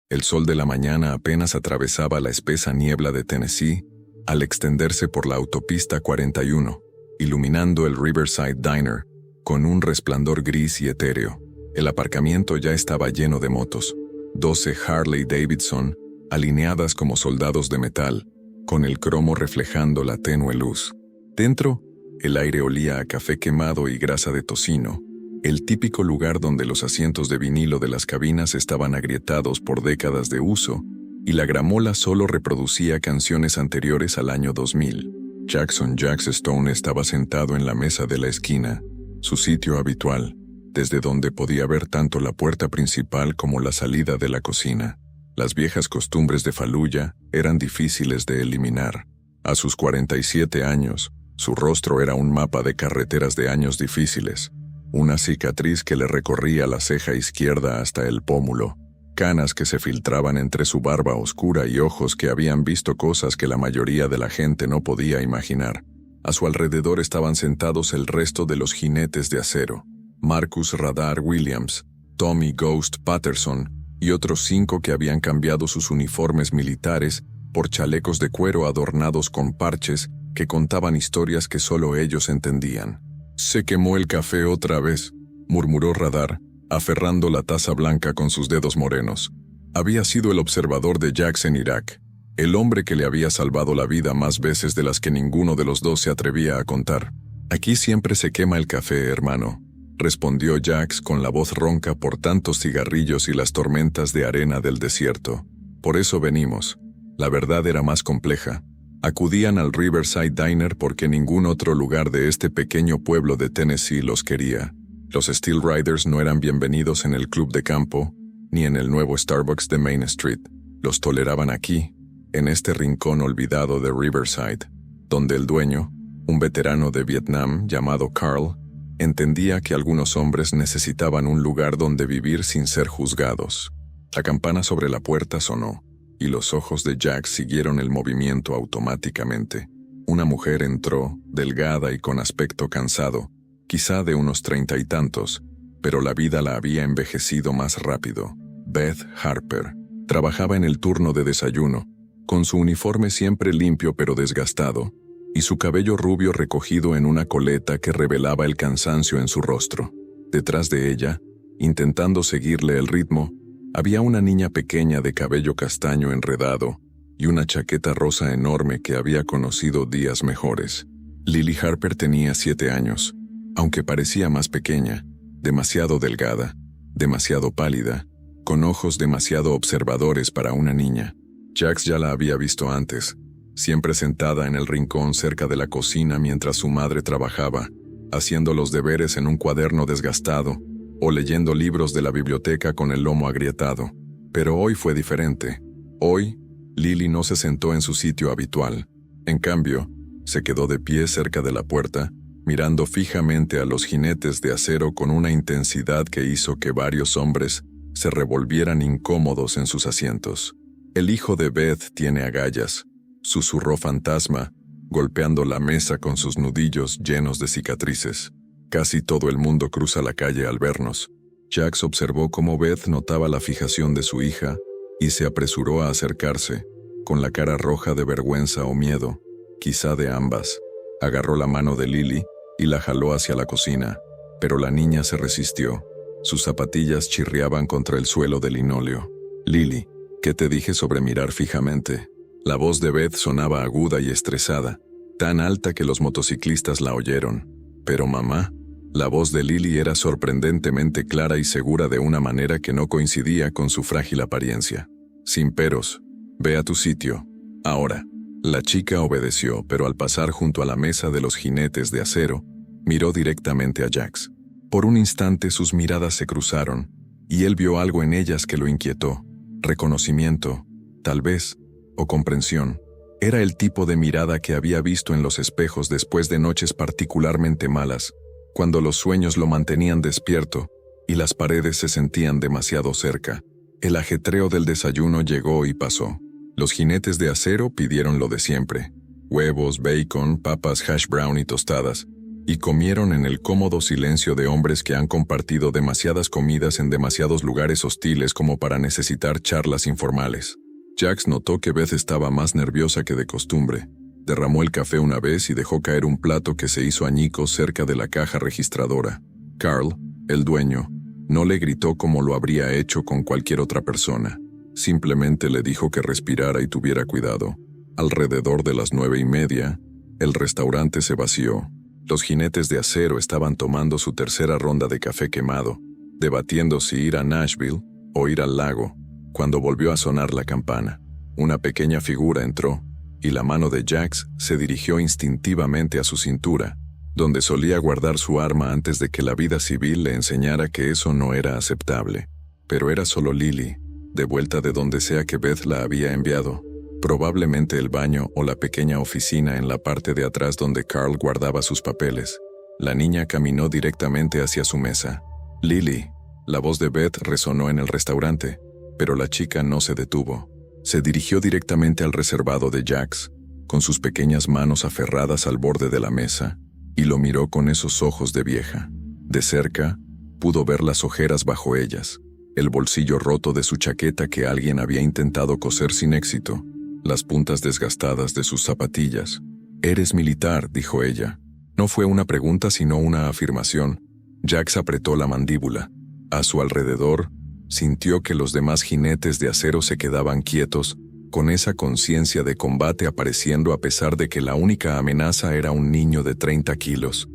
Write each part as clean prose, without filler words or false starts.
El sol de la mañana apenas atravesaba la espesa niebla de Tennessee al extenderse por la autopista 41, iluminando el Riverside Diner con un resplandor gris y etéreo. El aparcamiento ya estaba lleno de motos, 12 Harley Davidson, alineadas como soldados de metal, con el cromo reflejando la tenue luz. Dentro, el aire olía a café quemado y grasa de tocino, el típico lugar donde los asientos de vinilo de las cabinas estaban agrietados por décadas de uso, y la gramola solo reproducía canciones anteriores al año 2000. Jackson Jax Stone estaba sentado en la mesa de la esquina, su sitio habitual, desde donde podía ver tanto la puerta principal como la salida de la cocina. Las viejas costumbres de Fallujah eran difíciles de eliminar. A sus 47 años, su rostro era un mapa de carreteras de años difíciles, una cicatriz que le recorría la ceja izquierda hasta el pómulo, canas que se filtraban entre su barba oscura y ojos que habían visto cosas que la mayoría de la gente no podía imaginar. A su alrededor estaban sentados el resto de los jinetes de acero, Marcus Radar Williams, Tommy Ghost Patterson y otros 5 que habían cambiado sus uniformes militares por chalecos de cuero adornados con parches que contaban historias que solo ellos entendían. «Se quemó el café otra vez», murmuró Radar, aferrando la taza blanca con sus dedos morenos. Había sido el observador de Jax en Irak, el hombre que le había salvado la vida más veces de las que ninguno de los dos se atrevía a contar. «Aquí siempre se quema el café, hermano», respondió Jax con la voz ronca por tantos cigarrillos y las tormentas de arena del desierto. «Por eso venimos». La verdad era más compleja. Acudían al Riverside Diner porque ningún otro lugar de este pequeño pueblo de Tennessee los quería. Los Steel Riders no eran bienvenidos en el club de campo, ni en el nuevo Starbucks de Main Street. Los toleraban aquí, en este rincón olvidado de Riverside, donde el dueño, un veterano de Vietnam llamado Carl, entendía que algunos hombres necesitaban un lugar donde vivir sin ser juzgados. La campana sobre la puerta sonó, y los ojos de Jax siguieron el movimiento automáticamente. Una mujer entró, delgada y con aspecto cansado, quizá de unos 30 y tantos, pero la vida la había envejecido más rápido. Beth Harper trabajaba en el turno de desayuno, con su uniforme siempre limpio pero desgastado, y su cabello rubio recogido en una coleta que revelaba el cansancio en su rostro. Detrás de ella, intentando seguirle el ritmo, había una niña pequeña de cabello castaño enredado y una chaqueta rosa enorme que había conocido días mejores. Lily Harper tenía 7 años, aunque parecía más pequeña, demasiado delgada, demasiado pálida, con ojos demasiado observadores para una niña. Jax ya la había visto antes, siempre sentada en el rincón cerca de la cocina mientras su madre trabajaba, haciendo los deberes en un cuaderno desgastado, o leyendo libros de la biblioteca con el lomo agrietado. Pero hoy fue diferente. Hoy, Lily no se sentó en su sitio habitual. En cambio, se quedó de pie cerca de la puerta, mirando fijamente a los jinetes de acero con una intensidad que hizo que varios hombres se revolvieran incómodos en sus asientos. «El hijo de Beth tiene agallas», susurró Fantasma, golpeando la mesa con sus nudillos llenos de cicatrices. «Casi todo el mundo cruza la calle al vernos». Jax observó cómo Beth notaba la fijación de su hija y se apresuró a acercarse, con la cara roja de vergüenza o miedo, quizá de ambas. Agarró la mano de Lily y la jaló hacia la cocina, pero la niña se resistió. Sus zapatillas chirriaban contra el suelo de linóleo. «Lily, ¿qué te dije sobre mirar fijamente?». La voz de Beth sonaba aguda y estresada, tan alta que los motociclistas la oyeron. «Pero mamá». La voz de Lily era sorprendentemente clara y segura de una manera que no coincidía con su frágil apariencia. «Sin peros. Ve a tu sitio. Ahora». La chica obedeció, pero al pasar junto a la mesa de los jinetes de acero, miró directamente a Jax. Por un instante sus miradas se cruzaron, y él vio algo en ellas que lo inquietó. Reconocimiento, tal vez, o comprensión. Era el tipo de mirada que había visto en los espejos después de noches particularmente malas, cuando los sueños lo mantenían despierto y las paredes se sentían demasiado cerca. El ajetreo del desayuno llegó y pasó. Los jinetes de acero pidieron lo de siempre: huevos, bacon, papas hash brown y tostadas, y comieron en el cómodo silencio de hombres que han compartido demasiadas comidas en demasiados lugares hostiles como para necesitar charlas informales. Jax notó que Beth estaba más nerviosa que de costumbre. Derramó el café una vez y dejó caer un plato que se hizo añicos cerca de la caja registradora. Carl, el dueño, no le gritó como lo habría hecho con cualquier otra persona. Simplemente le dijo que respirara y tuviera cuidado. Alrededor de las 9:30, el restaurante se vació. Los jinetes de acero estaban tomando su tercera ronda de café quemado, debatiendo si ir a Nashville o ir al lago, cuando volvió a sonar la campana. Una pequeña figura entró, y la mano de Jax se dirigió instintivamente a su cintura, donde solía guardar su arma antes de que la vida civil le enseñara que eso no era aceptable. Pero era solo Lily, de vuelta de donde sea que Beth la había enviado. Probablemente el baño o la pequeña oficina en la parte de atrás donde Carl guardaba sus papeles. La niña caminó directamente hacia su mesa. «Lily», la voz de Beth resonó en el restaurante, pero la chica no se detuvo. Se dirigió directamente al reservado de Jax, con sus pequeñas manos aferradas al borde de la mesa, y lo miró con esos ojos de vieja. De cerca, pudo ver las ojeras bajo ellas, el bolsillo roto de su chaqueta que alguien había intentado coser sin éxito, las puntas desgastadas de sus zapatillas. «Eres militar», dijo ella. No fue una pregunta sino una afirmación. Jax apretó la mandíbula. A su alrededor, sintió que los demás jinetes de acero se quedaban quietos, con esa conciencia de combate apareciendo a pesar de que la única amenaza era un niño de 30 kilos.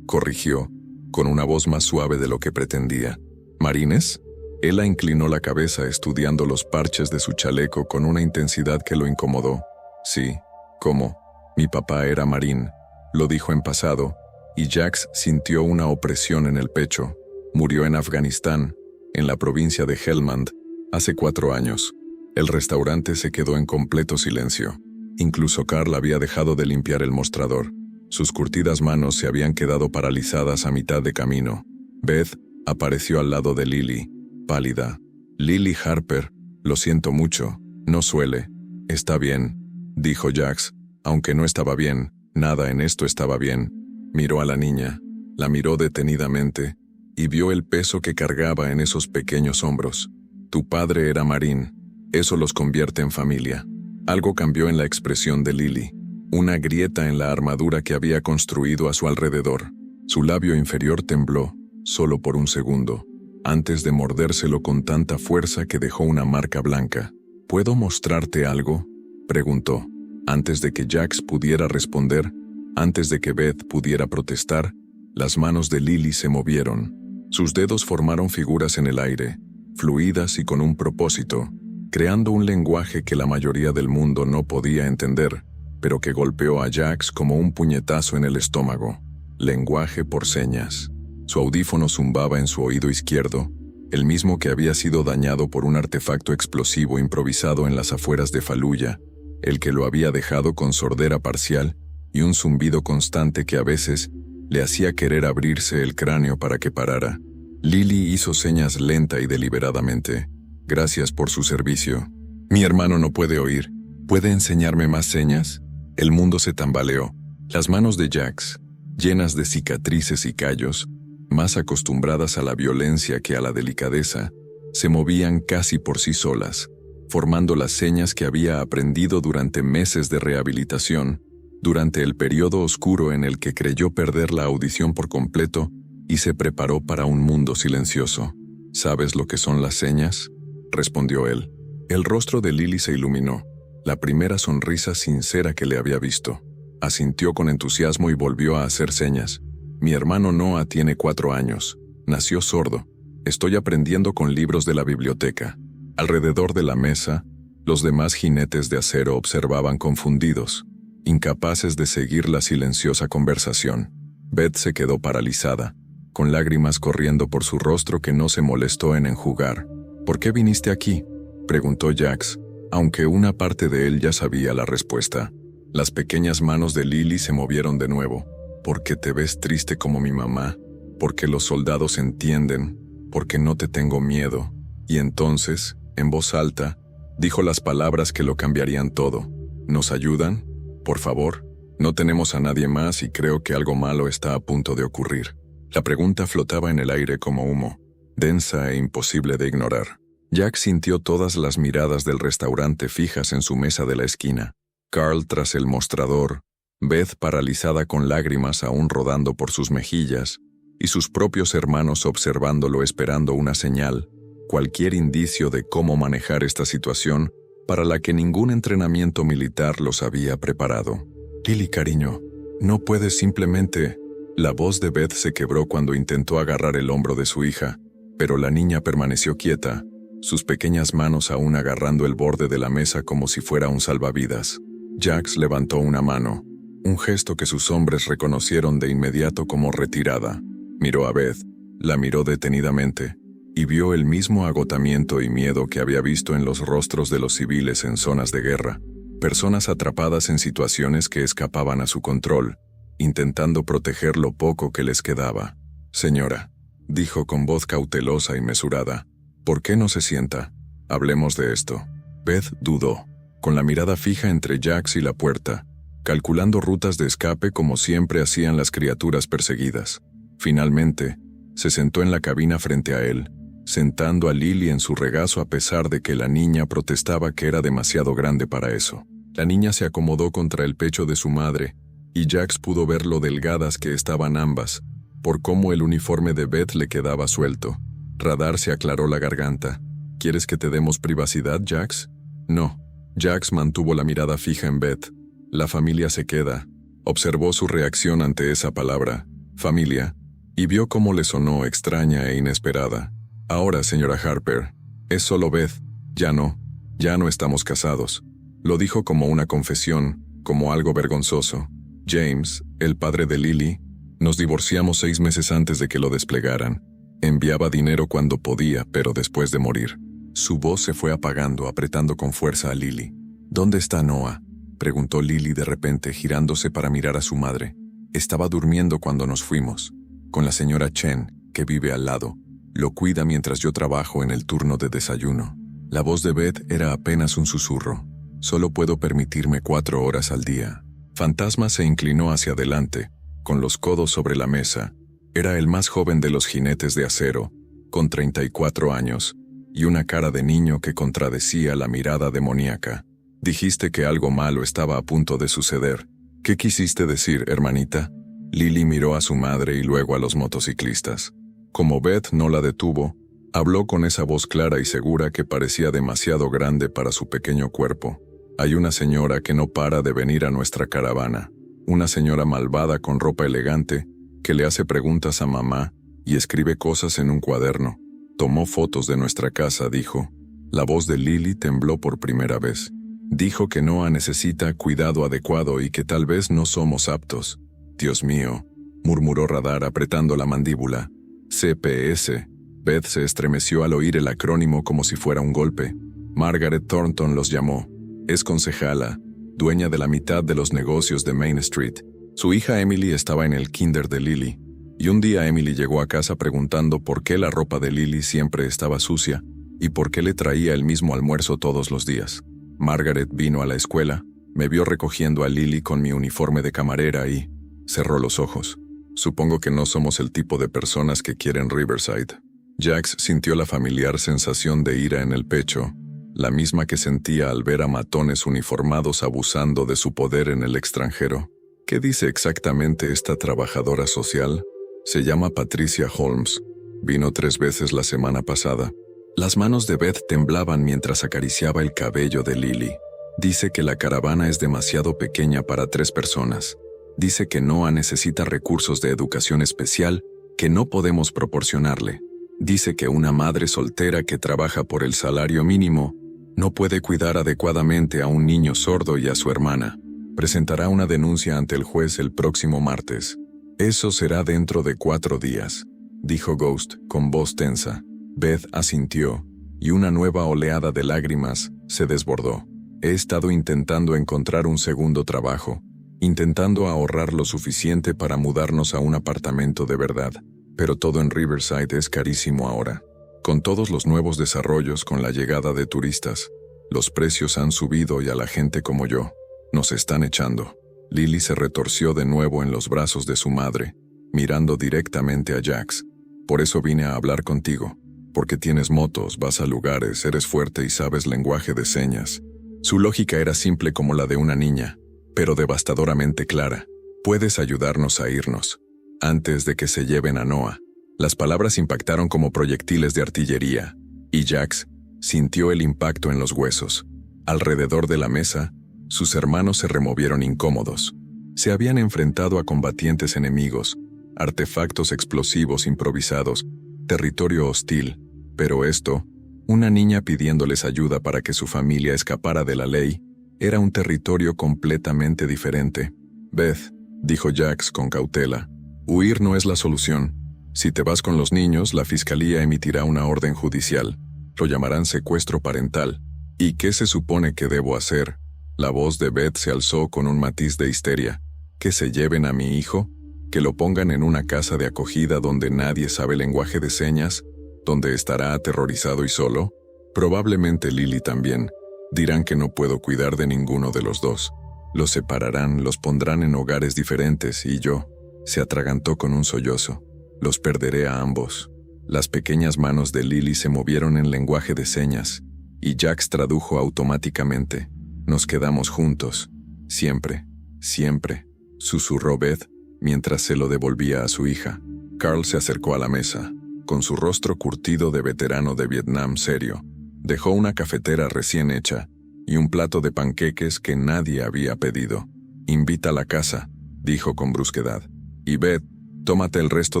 Corrigió, con una voz más suave de lo que pretendía. «¿Marines?» Ella inclinó la cabeza estudiando los parches de su chaleco con una intensidad que lo incomodó. «Sí, ¿cómo? Mi papá era marín», lo dijo en pasado, y Jax sintió una opresión en el pecho. Murió en Afganistán, en la provincia de Helmand, hace 4 años. El restaurante se quedó en completo silencio. Incluso Carl había dejado de limpiar el mostrador. Sus curtidas manos se habían quedado paralizadas a mitad de camino. Beth apareció al lado de Lily, pálida. «Lily Harper, lo siento mucho, no suele». «Está bien», dijo Jax, aunque no estaba bien, nada en esto estaba bien. Miró a la niña, la miró detenidamente, y vio el peso que cargaba en esos pequeños hombros. «Tu padre era marín, eso los convierte en familia». Algo cambió en la expresión de Lily, una grieta en la armadura que había construido a su alrededor. Su labio inferior tembló, solo por un segundo, antes de mordérselo con tanta fuerza que dejó una marca blanca. «¿Puedo mostrarte algo?», preguntó. Antes de que Jax pudiera responder, antes de que Beth pudiera protestar, las manos de Lily se movieron. Sus dedos formaron figuras en el aire, fluidas y con un propósito, creando un lenguaje que la mayoría del mundo no podía entender, pero que golpeó a Jax como un puñetazo en el estómago. Lenguaje por señas. Su audífono zumbaba en su oído izquierdo, el mismo que había sido dañado por un artefacto explosivo improvisado en las afueras de Fallujah, el que lo había dejado con sordera parcial y un zumbido constante que a veces le hacía querer abrirse el cráneo para que parara. Lily hizo señas lenta y deliberadamente. «Gracias por su servicio». «Mi hermano no puede oír. ¿Puede enseñarme más señas?». El mundo se tambaleó. Las manos de Jax, llenas de cicatrices y callos, más acostumbradas a la violencia que a la delicadeza, se movían casi por sí solas, formando las señas que había aprendido durante meses de rehabilitación, durante el periodo oscuro en el que creyó perder la audición por completo y se preparó para un mundo silencioso. «¿Sabes lo que son las señas?», respondió él. El rostro de Lily se iluminó, la primera sonrisa sincera que le había visto. Asintió con entusiasmo y volvió a hacer señas. «Mi hermano Noah tiene 4 años. Nació sordo. Estoy aprendiendo con libros de la biblioteca». Alrededor de la mesa, los demás jinetes de acero observaban confundidos, incapaces de seguir la silenciosa conversación. Beth se quedó paralizada, con lágrimas corriendo por su rostro que no se molestó en enjugar. «¿Por qué viniste aquí?», preguntó Jax, aunque una parte de él ya sabía la respuesta. Las pequeñas manos de Lily se movieron de nuevo. «Porque te ves triste como mi mamá, porque los soldados entienden, porque no te tengo miedo». Y entonces, en voz alta, dijo las palabras que lo cambiarían todo. «¿Nos ayudan? Por favor». No tenemos a nadie más y creo que algo malo está a punto de ocurrir. La pregunta flotaba en el aire como humo, densa e imposible de ignorar. Jack sintió todas las miradas del restaurante fijas en su mesa de la esquina. Carl tras el mostrador, Beth paralizada con lágrimas aún rodando por sus mejillas, y sus propios hermanos observándolo esperando una señal, cualquier indicio de cómo manejar esta situación para la que ningún entrenamiento militar los había preparado. «Lily, cariño, no puedes simplemente...» La voz de Beth se quebró cuando intentó agarrar el hombro de su hija, pero la niña permaneció quieta, sus pequeñas manos aún agarrando el borde de la mesa como si fuera un salvavidas. Jax levantó una mano, un gesto que sus hombres reconocieron de inmediato como retirada. Miró a Beth, la miró detenidamente, y vio el mismo agotamiento y miedo que había visto en los rostros de los civiles en zonas de guerra, personas atrapadas en situaciones que escapaban a su control, intentando proteger lo poco que les quedaba. «Señora», dijo con voz cautelosa y mesurada, «¿por qué no se sienta? Hablemos de esto». Beth dudó, con la mirada fija entre Jax y la puerta, calculando rutas de escape como siempre hacían las criaturas perseguidas. Finalmente, se sentó en la cabina frente a él, sentando a Lily en su regazo a pesar de que la niña protestaba que era demasiado grande para eso. La niña se acomodó contra el pecho de su madre, y Jax pudo ver lo delgadas que estaban ambas, por cómo el uniforme de Beth le quedaba suelto. Radar se aclaró la garganta. «¿Quieres que te demos privacidad, Jax?» «No». Jax mantuvo la mirada fija en Beth. «La familia se queda». Observó su reacción ante esa palabra, familia, y vio cómo le sonó extraña e inesperada. «Ahora, señora Harper, es solo Beth. Ya no estamos casados». Lo dijo como una confesión, como algo vergonzoso. «James, el padre de Lily, nos divorciamos 6 meses antes de que lo desplegaran. Enviaba dinero cuando podía, pero después de morir». Su voz se fue apagando, apretando con fuerza a Lily. «¿Dónde está Noah?», preguntó Lily de repente, girándose para mirar a su madre. «Estaba durmiendo cuando nos fuimos, con la señora Chen, que vive al lado. Lo cuida mientras yo trabajo en el turno de desayuno». La voz de Beth era apenas un susurro. «Solo puedo permitirme 4 horas al día». Fantasma se inclinó hacia adelante, con los codos sobre la mesa. Era el más joven de los jinetes de acero, con 34 años, y una cara de niño que contradecía la mirada demoníaca. «Dijiste que algo malo estaba a punto de suceder. ¿Qué quisiste decir, hermanita?» Lily miró a su madre y luego a los motociclistas. Como Beth no la detuvo, habló con esa voz clara y segura que parecía demasiado grande para su pequeño cuerpo. «Hay una señora que no para de venir a nuestra caravana. Una señora malvada con ropa elegante que le hace preguntas a mamá y escribe cosas en un cuaderno. Tomó fotos de nuestra casa», dijo. La voz de Lily tembló por primera vez. «Dijo que Noah necesita cuidado adecuado y que tal vez no somos aptos». «Dios mío», murmuró Radar apretando la mandíbula. «CPS». Beth se estremeció al oír el acrónimo como si fuera un golpe. Margaret Thornton los llamó. Es concejala, dueña de la mitad de los negocios de Main Street. Su hija Emily estaba en el kinder de Lily, y un día Emily llegó a casa preguntando por qué la ropa de Lily siempre estaba sucia y por qué le traía el mismo almuerzo todos los días. Margaret vino a la escuela, me vio recogiendo a Lily con mi uniforme de camarera y cerró los ojos. «Supongo que no somos el tipo de personas que quieren Riverside». Jax sintió la familiar sensación de ira en el pecho, la misma que sentía al ver a matones uniformados abusando de su poder en el extranjero. «¿Qué dice exactamente esta trabajadora social?» «Se llama Patricia Holmes. Vino 3 veces la semana pasada». Las manos de Beth temblaban mientras acariciaba el cabello de Lily. «Dice que la caravana es demasiado pequeña para 3 personas. Dice que Noah necesita recursos de educación especial que no podemos proporcionarle. Dice que una madre soltera que trabaja por el salario mínimo no puede cuidar adecuadamente a un niño sordo y a su hermana. Presentará una denuncia ante el juez el próximo martes. Eso será dentro de 4 días», dijo Ghost con voz tensa. Beth asintió, y una nueva oleada de lágrimas se desbordó. «He estado intentando encontrar un segundo trabajo, intentando ahorrar lo suficiente para mudarnos a un apartamento de verdad, pero todo en Riverside es carísimo ahora. Con todos los nuevos desarrollos con la llegada de turistas, los precios han subido y a la gente como yo nos están echando». Lily se retorció de nuevo en los brazos de su madre, mirando directamente a Jax. Por eso vine a hablar contigo. Porque tienes motos, vas a lugares, eres fuerte y sabes lenguaje de señas. Su lógica era simple como la de una niña, pero devastadoramente clara. Puedes ayudarnos a irnos, antes de que se lleven a Noah. Las palabras impactaron como proyectiles de artillería, y Jax sintió el impacto en los huesos. Alrededor de la mesa, sus hermanos se removieron incómodos. Se habían enfrentado a combatientes enemigos, artefactos explosivos improvisados, territorio hostil, pero esto, una niña pidiéndoles ayuda para que su familia escapara de la ley, era un territorio completamente diferente. Beth, dijo Jax con cautela, huir no es la solución. Si te vas con los niños, la fiscalía emitirá una orden judicial. Lo llamarán secuestro parental. ¿Y qué se supone que debo hacer? La voz de Beth se alzó con un matiz de histeria. ¿Que se lleven a mi hijo? ¿Que lo pongan en una casa de acogida donde nadie sabe lenguaje de señas? ¿Donde estará aterrorizado y solo? Probablemente Lily también. Dirán que no puedo cuidar de ninguno de los dos. Los separarán, los pondrán en hogares diferentes y yo, se atragantó con un sollozo. Los perderé a ambos. Las pequeñas manos de Lily se movieron en lenguaje de señas, y Jax tradujo automáticamente. Nos quedamos juntos. Siempre, siempre, susurró Beth, mientras se lo devolvía a su hija. Carl se acercó a la mesa, con su rostro curtido de veterano de Vietnam serio. Dejó una cafetera recién hecha, y un plato de panqueques que nadie había pedido. Invita a la casa, dijo con brusquedad. Y Beth, tómate el resto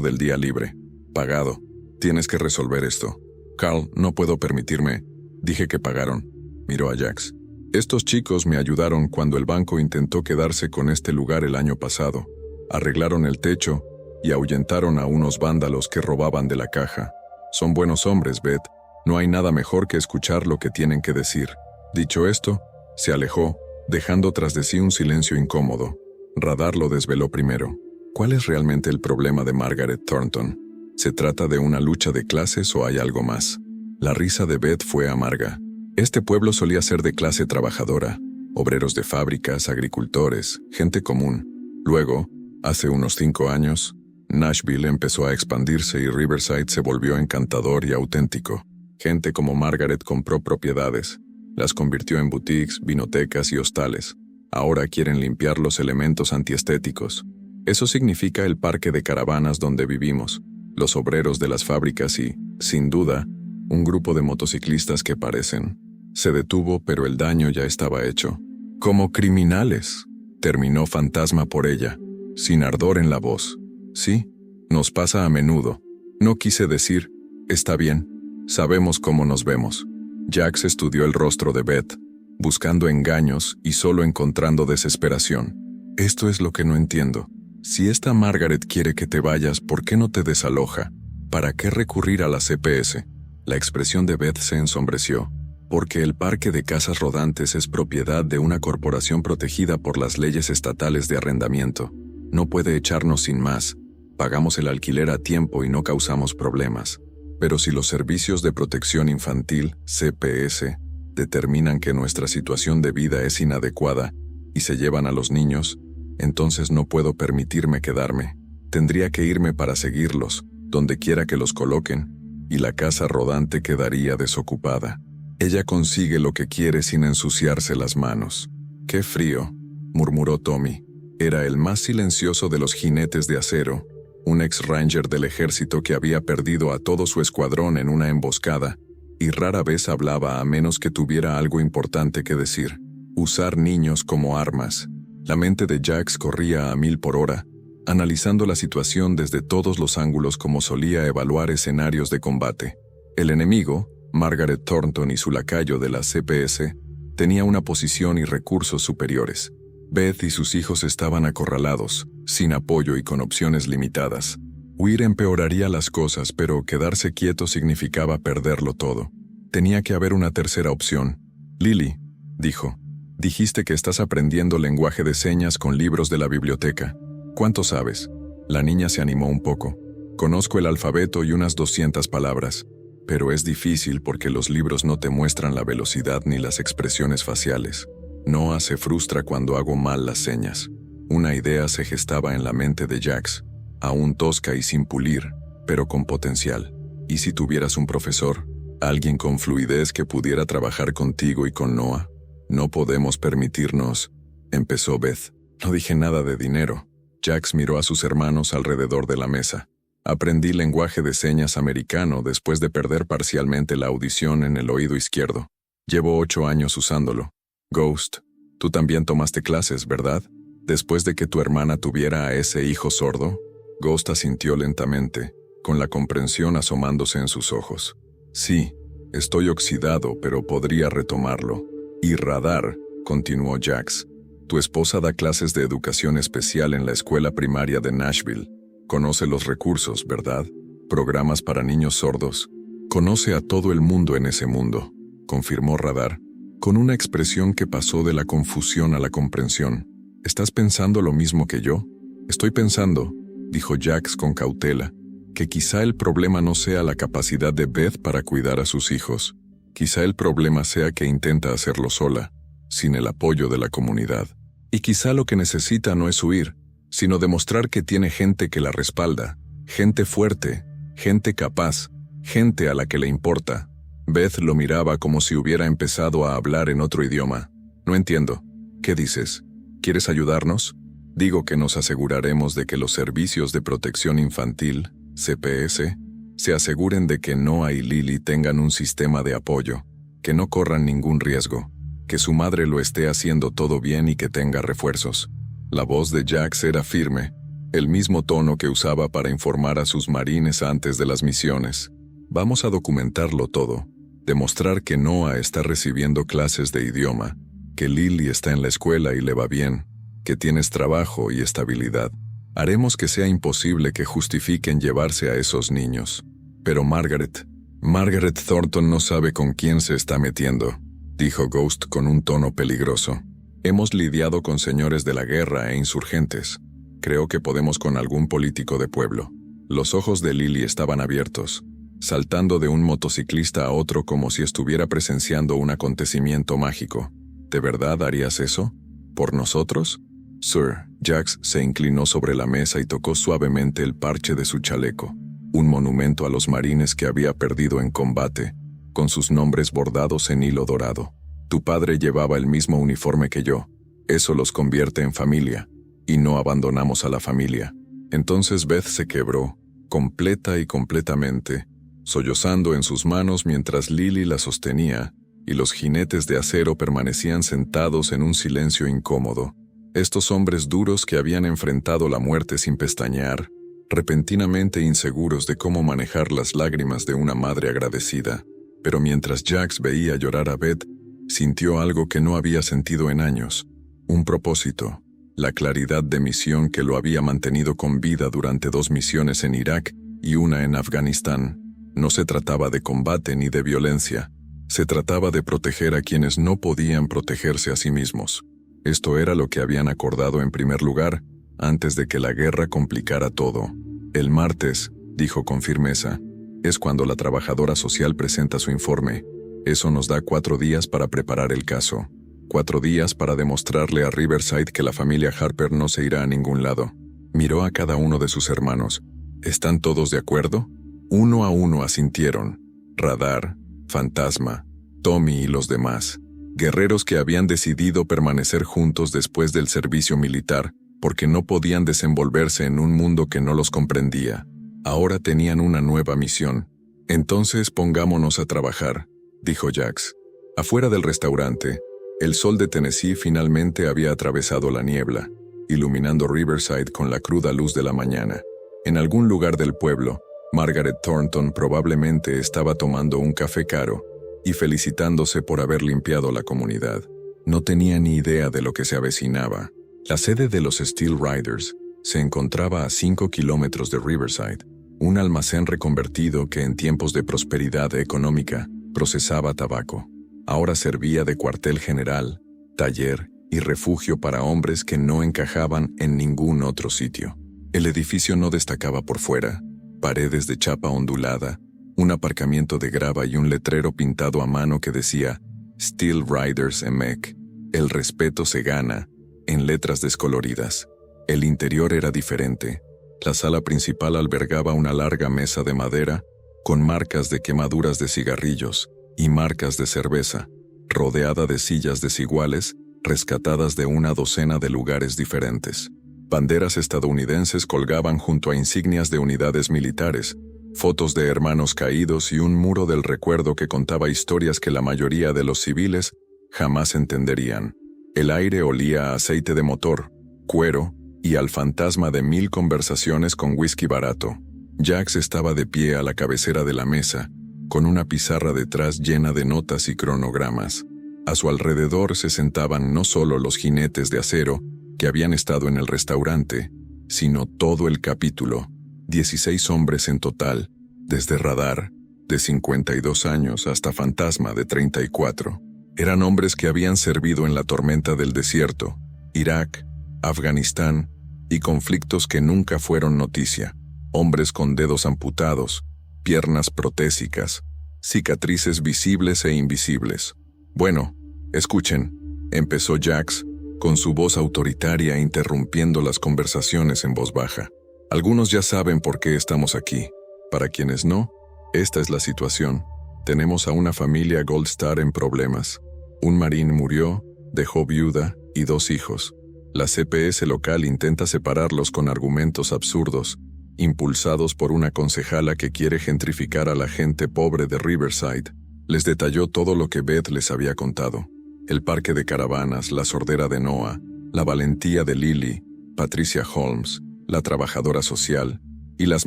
del día libre. Pagado. Tienes que resolver esto. Carl, no puedo permitirme. Dije que pagaron. Miró a Jax. Estos chicos me ayudaron cuando el banco intentó quedarse con este lugar el año pasado. Arreglaron el techo y ahuyentaron a unos vándalos que robaban de la caja. Son buenos hombres, Beth. No hay nada mejor que escuchar lo que tienen que decir. Dicho esto, se alejó, dejando tras de sí un silencio incómodo. Radar lo desveló primero. ¿Cuál es realmente el problema de Margaret Thornton? ¿Se trata de una lucha de clases o hay algo más? La risa de Beth fue amarga. Este pueblo solía ser de clase trabajadora, obreros de fábricas, agricultores, gente común. Luego, hace unos 5 años, Nashville empezó a expandirse y Riverside se volvió encantador y auténtico. Gente como Margaret compró propiedades, las convirtió en boutiques, vinotecas y hostales. Ahora quieren limpiar los elementos antiestéticos. Eso significa el parque de caravanas donde vivimos, los obreros de las fábricas y, sin duda, un grupo de motociclistas que parecen. Se detuvo, pero el daño ya estaba hecho. Como criminales, terminó Fantasma por ella, sin ardor en la voz. Sí, nos pasa a menudo. No quise decir, está bien, sabemos cómo nos vemos. Jax estudió el rostro de Beth, buscando engaños y solo encontrando desesperación. Esto es lo que no entiendo. Si esta Margaret quiere que te vayas, ¿por qué no te desaloja? ¿Para qué recurrir a la CPS? La expresión de Beth se ensombreció. Porque el parque de casas rodantes es propiedad de una corporación protegida por las leyes estatales de arrendamiento. No puede echarnos sin más. Pagamos el alquiler a tiempo y no causamos problemas. Pero si los servicios de protección infantil, CPS, determinan que nuestra situación de vida es inadecuada y se llevan a los niños, entonces no puedo permitirme quedarme. Tendría que irme para seguirlos, donde quiera que los coloquen, y la casa rodante quedaría desocupada. Ella consigue lo que quiere sin ensuciarse las manos. ¡Qué frío!, murmuró Tommy. Era el más silencioso de los jinetes de acero, un ex-ranger del ejército que había perdido a todo su escuadrón en una emboscada, y rara vez hablaba a menos que tuviera algo importante que decir. Usar niños como armas. La mente de Jax corría a 1000 por hora, analizando la situación desde todos los ángulos como solía evaluar escenarios de combate. El enemigo, Margaret Thornton y su lacayo de la CPS, tenía una posición y recursos superiores. Beth y sus hijos estaban acorralados, sin apoyo y con opciones limitadas. Huir empeoraría las cosas, pero quedarse quieto significaba perderlo todo. Tenía que haber una tercera opción. Lily, dijo, dijiste que estás aprendiendo lenguaje de señas con libros de la biblioteca. ¿Cuánto sabes? La niña se animó un poco. Conozco el alfabeto y unas 200 palabras. Pero es difícil porque los libros no te muestran la velocidad ni las expresiones faciales. Noah se frustra cuando hago mal las señas. Una idea se gestaba en la mente de Jax, aún tosca y sin pulir, pero con potencial. ¿Y si tuvieras un profesor? Alguien con fluidez que pudiera trabajar contigo y con Noah. No podemos permitirnos, empezó Beth. No dije nada de dinero. Jax miró a sus hermanos alrededor de la mesa. Aprendí lenguaje de señas americano después de perder parcialmente la audición en el oído izquierdo. Llevo 8 años usándolo. Ghost, tú también tomaste clases, ¿verdad? Después de que tu hermana tuviera a ese hijo sordo. Ghost asintió lentamente, con la comprensión asomándose en sus ojos. Sí, estoy oxidado, pero podría retomarlo. Y Radar, continuó Jax. Tu esposa da clases de educación especial en la escuela primaria de Nashville. Conoce los recursos, ¿verdad? Programas para niños sordos. Conoce a todo el mundo en ese mundo, confirmó Radar, con una expresión que pasó de la confusión a la comprensión. ¿Estás pensando lo mismo que yo? Estoy pensando, dijo Jax con cautela, que quizá el problema no sea la capacidad de Beth para cuidar a sus hijos. Quizá el problema sea que intenta hacerlo sola, sin el apoyo de la comunidad. Y quizá lo que necesita no es huir, sino demostrar que tiene gente que la respalda, gente fuerte, gente capaz, gente a la que le importa. Beth lo miraba como si hubiera empezado a hablar en otro idioma. No entiendo. ¿Qué dices? ¿Quieres ayudarnos? Digo que nos aseguraremos de que los servicios de protección infantil, CPS, se aseguren de que Noah y Lily tengan un sistema de apoyo, que no corran ningún riesgo, que su madre lo esté haciendo todo bien y que tenga refuerzos. La voz de Jax era firme, el mismo tono que usaba para informar a sus marines antes de las misiones. Vamos a documentarlo todo, demostrar que Noah está recibiendo clases de idioma, que Lily está en la escuela y le va bien, que tienes trabajo y estabilidad. Haremos que sea imposible que justifiquen llevarse a esos niños. Pero Margaret Thornton no sabe con quién se está metiendo, dijo Ghost con un tono peligroso. Hemos lidiado con señores de la guerra e insurgentes. Creo que podemos con algún político de pueblo. Los ojos de Lily estaban abiertos, saltando de un motociclista a otro como si estuviera presenciando un acontecimiento mágico. ¿De verdad harías eso? ¿Por nosotros? Sir, Jax se inclinó sobre la mesa y tocó suavemente el parche de su chaleco, un monumento a los marines que había perdido en combate, con sus nombres bordados en hilo dorado. Tu padre llevaba el mismo uniforme que yo. Eso los convierte en familia, y no abandonamos a la familia. Entonces Beth se quebró, completa y completamente, sollozando en sus manos mientras Lily la sostenía, y los jinetes de acero permanecían sentados en un silencio incómodo. Estos hombres duros que habían enfrentado la muerte sin pestañear, repentinamente inseguros de cómo manejar las lágrimas de una madre agradecida. Pero mientras Jax veía llorar a Beth, sintió algo que no había sentido en años, un propósito, la claridad de misión que lo había mantenido con vida durante 2 misiones en Irak y una en Afganistán. No se trataba de combate ni de violencia, se trataba de proteger a quienes no podían protegerse a sí mismos. Esto era lo que habían acordado en primer lugar, antes de que la guerra complicara todo. El martes, dijo con firmeza, es cuando la trabajadora social presenta su informe. Eso nos da 4 días para preparar el caso. 4 días para demostrarle a Riverside que la familia Harper no se irá a ningún lado. Miró a cada uno de sus hermanos. ¿Están todos de acuerdo? Uno a uno asintieron. Radar, Fantasma, Tommy y los demás. Guerreros que habían decidido permanecer juntos después del servicio militar, porque no podían desenvolverse en un mundo que no los comprendía. Ahora tenían una nueva misión. Entonces pongámonos a trabajar, dijo Jax. Afuera del restaurante, el sol de Tennessee finalmente había atravesado la niebla, iluminando Riverside con la cruda luz de la mañana. En algún lugar del pueblo, Margaret Thornton probablemente estaba tomando un café caro y felicitándose por haber limpiado la comunidad. No tenía ni idea de lo que se avecinaba. La sede de los Steel Riders se encontraba a 5 kilómetros de Riverside, un almacén reconvertido que en tiempos de prosperidad económica procesaba tabaco. Ahora servía de cuartel general, taller y refugio para hombres que no encajaban en ningún otro sitio. El edificio no destacaba por fuera, paredes de chapa ondulada, un aparcamiento de grava y un letrero pintado a mano que decía Steel Riders EMEC, el respeto se gana, en letras descoloridas. El interior era diferente. La sala principal albergaba una larga mesa de madera, con marcas de quemaduras de cigarrillos y marcas de cerveza, rodeada de sillas desiguales, rescatadas de una docena de lugares diferentes. Banderas estadounidenses colgaban junto a insignias de unidades militares, fotos de hermanos caídos y un muro del recuerdo que contaba historias que la mayoría de los civiles jamás entenderían. El aire olía a aceite de motor, cuero y al fantasma de 1000 conversaciones con whisky barato. Jax estaba de pie a la cabecera de la mesa, con una pizarra detrás llena de notas y cronogramas. A su alrededor se sentaban no solo los jinetes de acero que habían estado en el restaurante, sino todo el capítulo, 16 hombres en total, desde Radar, de 52 años, hasta Fantasma, de 34. Eran hombres que habían servido en la tormenta del desierto, Irak, Afganistán y conflictos que nunca fueron noticia. Hombres con dedos amputados, piernas protésicas, cicatrices visibles e invisibles. Bueno, escuchen, empezó Jax, con su voz autoritaria interrumpiendo las conversaciones en voz baja. Algunos ya saben por qué estamos aquí. Para quienes no, esta es la situación. Tenemos a una familia Gold Star en problemas. Un marín murió, dejó viuda y 2 hijos. La CPS local intenta separarlos con argumentos absurdos, impulsados por una concejala que quiere gentrificar a la gente pobre de Riverside. Les detalló todo lo que Beth les había contado. El parque de caravanas, la sordera de Noah, la valentía de Lily, Patricia Holmes, la trabajadora social, y las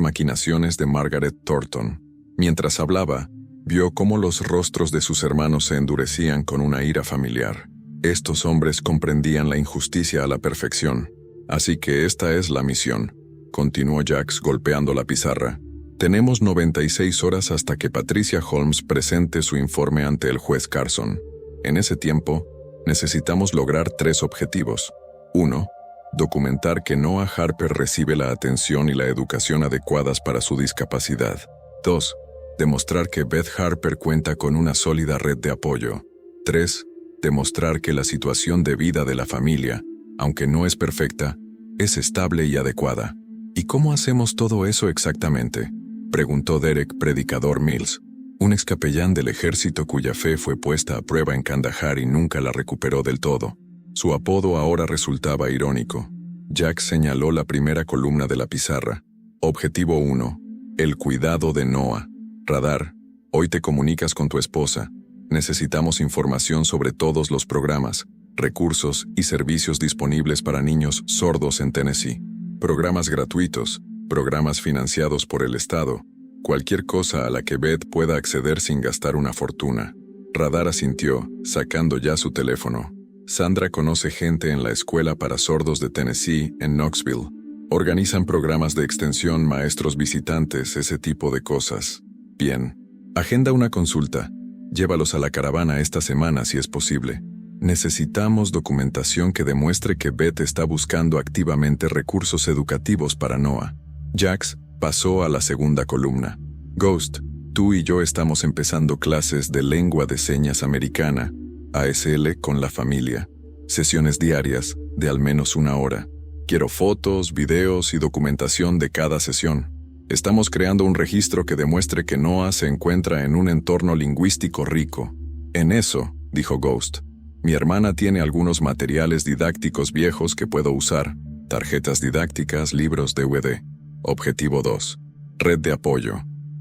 maquinaciones de Margaret Thornton. Mientras hablaba, vio cómo los rostros de sus hermanos se endurecían con una ira familiar. Estos hombres comprendían la injusticia a la perfección. Así que esta es la misión, continuó Jax golpeando la pizarra. Tenemos 96 horas hasta que Patricia Holmes presente su informe ante el juez Carson. En ese tiempo, necesitamos lograr 3 objetivos. 1. Documentar que Noah Harper recibe la atención y la educación adecuadas para su discapacidad. 2. Demostrar que Beth Harper cuenta con una sólida red de apoyo. 3. Demostrar que la situación de vida de la familia, aunque no es perfecta, es estable y adecuada. ¿Y cómo hacemos todo eso exactamente?, preguntó Derek Predicador Mills, un excapellán del ejército cuya fe fue puesta a prueba en Kandahar y nunca la recuperó del todo. Su apodo ahora resultaba irónico. Jax señaló la primera columna de la pizarra. Objetivo 1. El cuidado de Noah. Radar. Hoy te comunicas con tu esposa. Necesitamos información sobre todos los programas, recursos y servicios disponibles para niños sordos en Tennessee. Programas gratuitos, programas financiados por el Estado, cualquier cosa a la que Beth pueda acceder sin gastar una fortuna. Radar asintió, sacando ya su teléfono. Sandra conoce gente en la escuela para sordos de Tennessee, en Knoxville. Organizan programas de extensión, maestros visitantes, ese tipo de cosas. Bien. Agenda una consulta. Llévalos a la caravana esta semana si es posible. Necesitamos documentación que demuestre que Beth está buscando activamente recursos educativos para Noah. Jax pasó a la segunda columna. Ghost, tú y yo estamos empezando clases de lengua de señas americana, ASL, con la familia. Sesiones diarias, de al menos 1 hora. Quiero fotos, videos y documentación de cada sesión. Estamos creando un registro que demuestre que Noah se encuentra en un entorno lingüístico rico. En eso, dijo Ghost, mi hermana tiene algunos materiales didácticos viejos que puedo usar. Tarjetas didácticas, libros DVD. Objetivo 2. Red de apoyo.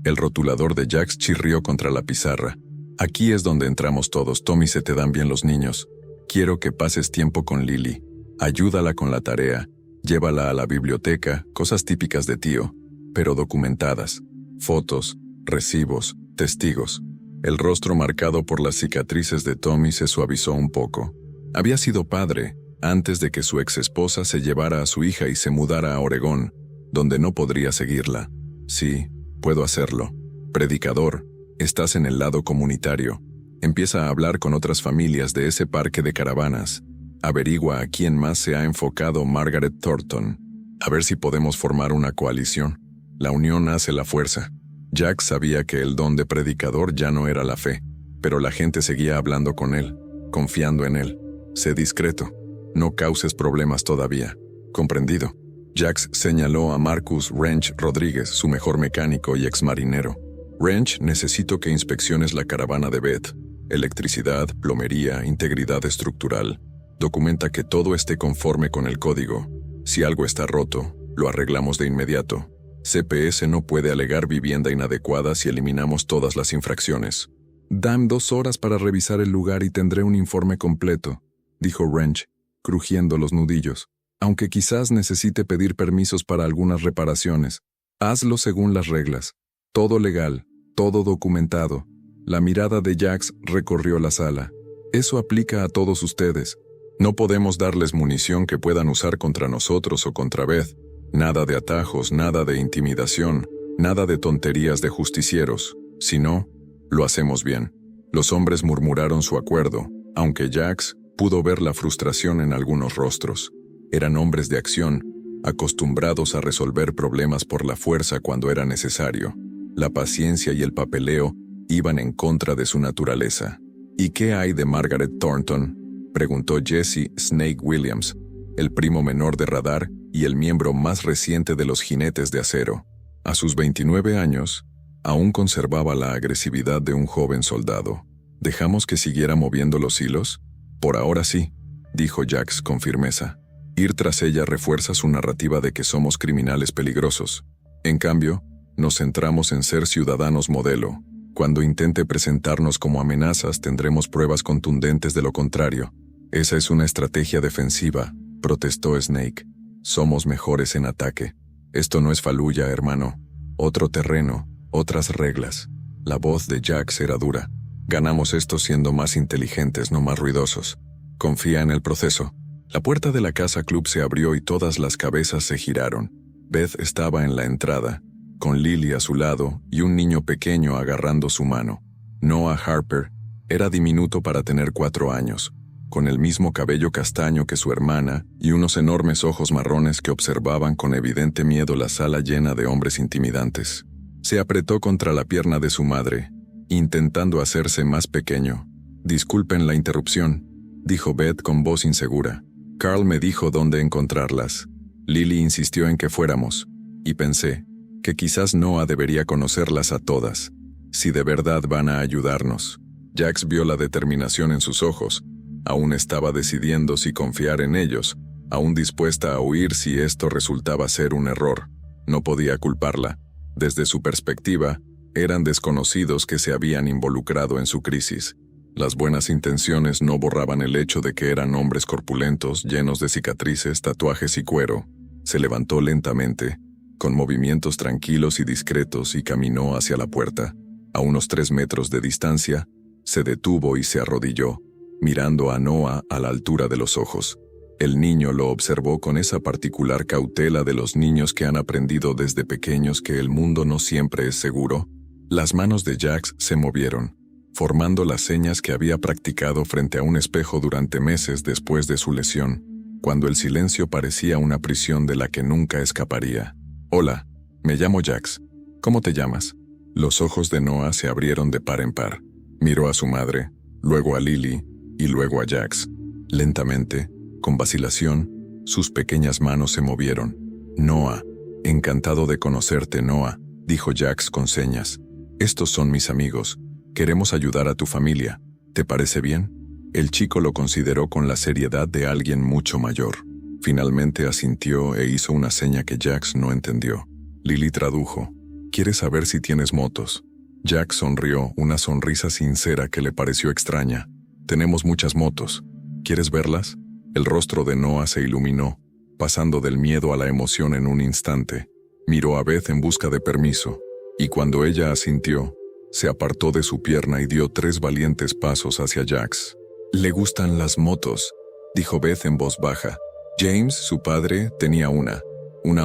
El rotulador de Jax chirrió contra la pizarra. Aquí es donde entramos todos. Tommy, se te dan bien los niños. Quiero que pases tiempo con Lily. Ayúdala con la tarea. Llévala a la biblioteca, cosas típicas de tío, pero documentadas. Fotos, recibos, testigos. El rostro marcado por las cicatrices de Tommy se suavizó un poco. Había sido padre antes de que su exesposa se llevara a su hija y se mudara a Oregón, donde no podría seguirla. Sí, puedo hacerlo. Predicador, estás en el lado comunitario. Empieza a hablar con otras familias de ese parque de caravanas. Averigua a quién más se ha enfocado Margaret Thornton. A ver si podemos formar una coalición. La unión hace la fuerza. Jax sabía que el don de predicador ya no era la fe, pero la gente seguía hablando con él, confiando en él. Sé discreto. No causes problemas todavía. Comprendido. Jax señaló a Marcus Wrench Rodríguez, su mejor mecánico y exmarinero. Wrench, necesito que inspecciones la caravana de Beth. Electricidad, plomería, integridad estructural. Documenta que todo esté conforme con el código. Si algo está roto, lo arreglamos de inmediato. CPS no puede alegar vivienda inadecuada si eliminamos todas las infracciones. Dan 2 horas para revisar el lugar y tendré un informe completo, dijo Wrench, crujiendo los nudillos. Aunque quizás necesite pedir permisos para algunas reparaciones. Hazlo según las reglas. Todo legal, todo documentado. La mirada de Jax recorrió la sala. Eso aplica a todos ustedes. No podemos darles munición que puedan usar contra nosotros o contra Beth. Nada de atajos, nada de intimidación, nada de tonterías de justicieros. Si no, lo hacemos bien. Los hombres murmuraron su acuerdo, aunque Jax pudo ver la frustración en algunos rostros. Eran hombres de acción, acostumbrados a resolver problemas por la fuerza cuando era necesario. La paciencia y el papeleo iban en contra de su naturaleza. ¿Y qué hay de Margaret Thornton?, preguntó Jesse Snake Williams, el primo menor de Radar y el miembro más reciente de los Jinetes de Acero. A sus 29 años, aún conservaba la agresividad de un joven soldado. ¿Dejamos que siguiera moviendo los hilos? Por ahora sí, dijo Jax con firmeza. Ir tras ella refuerza su narrativa de que somos criminales peligrosos. En cambio, nos centramos en ser ciudadanos modelo. Cuando intente presentarnos como amenazas, tendremos pruebas contundentes de lo contrario. Esa es una estrategia defensiva, protestó Snake. Somos mejores en ataque. Esto no es Fallujah, hermano. Otro terreno, otras reglas. La voz de Jax era dura. Ganamos esto siendo más inteligentes, no más ruidosos. Confía en el proceso. La puerta de la casa club se abrió y todas las cabezas se giraron. Beth estaba en la entrada, con Lily a su lado y un niño pequeño agarrando su mano. Noah Harper era diminuto para tener 4 años, con el mismo cabello castaño que su hermana y unos enormes ojos marrones que observaban con evidente miedo la sala llena de hombres intimidantes. Se apretó contra la pierna de su madre, intentando hacerse más pequeño. «Disculpen la interrupción», dijo Beth con voz insegura. «Carl me dijo dónde encontrarlas. Lily insistió en que fuéramos, y pensé que quizás Noah debería conocerlas a todas, si de verdad van a ayudarnos». Jax vio la determinación en sus ojos. Aún estaba decidiendo si confiar en ellos, aún dispuesta a huir si esto resultaba ser un error. No podía culparla. Desde su perspectiva, eran desconocidos que se habían involucrado en su crisis. Las buenas intenciones no borraban el hecho de que eran hombres corpulentos, llenos de cicatrices, tatuajes y cuero. Se levantó lentamente, con movimientos tranquilos y discretos, y caminó hacia la puerta. A unos 3 metros de distancia, se detuvo y se arrodilló, mirando a Noah a la altura de los ojos. El niño lo observó con esa particular cautela de los niños que han aprendido desde pequeños que el mundo no siempre es seguro. Las manos de Jax se movieron, formando las señas que había practicado frente a un espejo durante meses después de su lesión, cuando el silencio parecía una prisión de la que nunca escaparía. «Hola, me llamo Jax. ¿Cómo te llamas?» Los ojos de Noah se abrieron de par en par. Miró a su madre, luego a Lily y luego a Jax. Lentamente, con vacilación, sus pequeñas manos se movieron. «Noah, encantado de conocerte, Noah», dijo Jax con señas. «Estos son mis amigos. Queremos ayudar a tu familia. ¿Te parece bien?» El chico lo consideró con la seriedad de alguien mucho mayor. Finalmente asintió e hizo una seña que Jax no entendió. Lily tradujo. «¿Quieres saber si tienes motos?» Jax sonrió, una sonrisa sincera que le pareció extraña. «Tenemos muchas motos. ¿Quieres verlas?» El rostro de Noah se iluminó, pasando del miedo a la emoción en un instante. Miró a Beth en busca de permiso, y cuando ella asintió, se apartó de su pierna y dio 3 valientes pasos hacia Jax. «Le gustan las motos», dijo Beth en voz baja. James, su padre, tenía una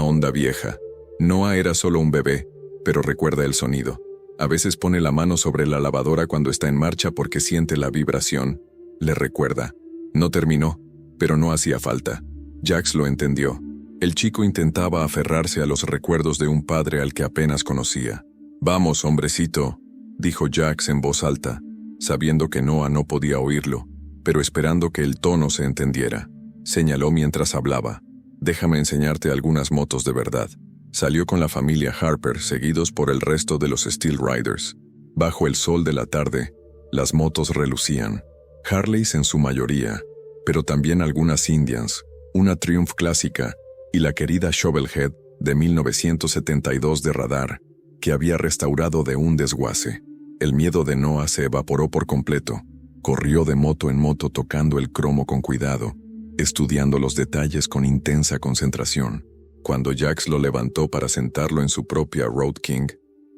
Honda vieja. Noah era solo un bebé, pero recuerda el sonido. A veces pone la mano sobre la lavadora cuando está en marcha porque siente la vibración. Le recuerda. No terminó, pero no hacía falta. Jax lo entendió. El chico intentaba aferrarse a los recuerdos de un padre al que apenas conocía. «Vamos, hombrecito», dijo Jax en voz alta, sabiendo que Noah no podía oírlo, pero esperando que el tono se entendiera. Señaló mientras hablaba. Déjame enseñarte algunas motos de verdad. Salió con la familia Harper, seguidos por el resto de los Steel Riders. Bajo el sol de la tarde, las motos relucían. Harleys en su mayoría, pero también algunas Indians, una Triumph clásica y la querida Shovelhead de 1972 de Radar, que había restaurado de un desguace. El miedo de Noah se evaporó por completo. Corrió de moto en moto tocando el cromo con cuidado, estudiando los detalles con intensa concentración. Cuando Jax lo levantó para sentarlo en su propia Road King,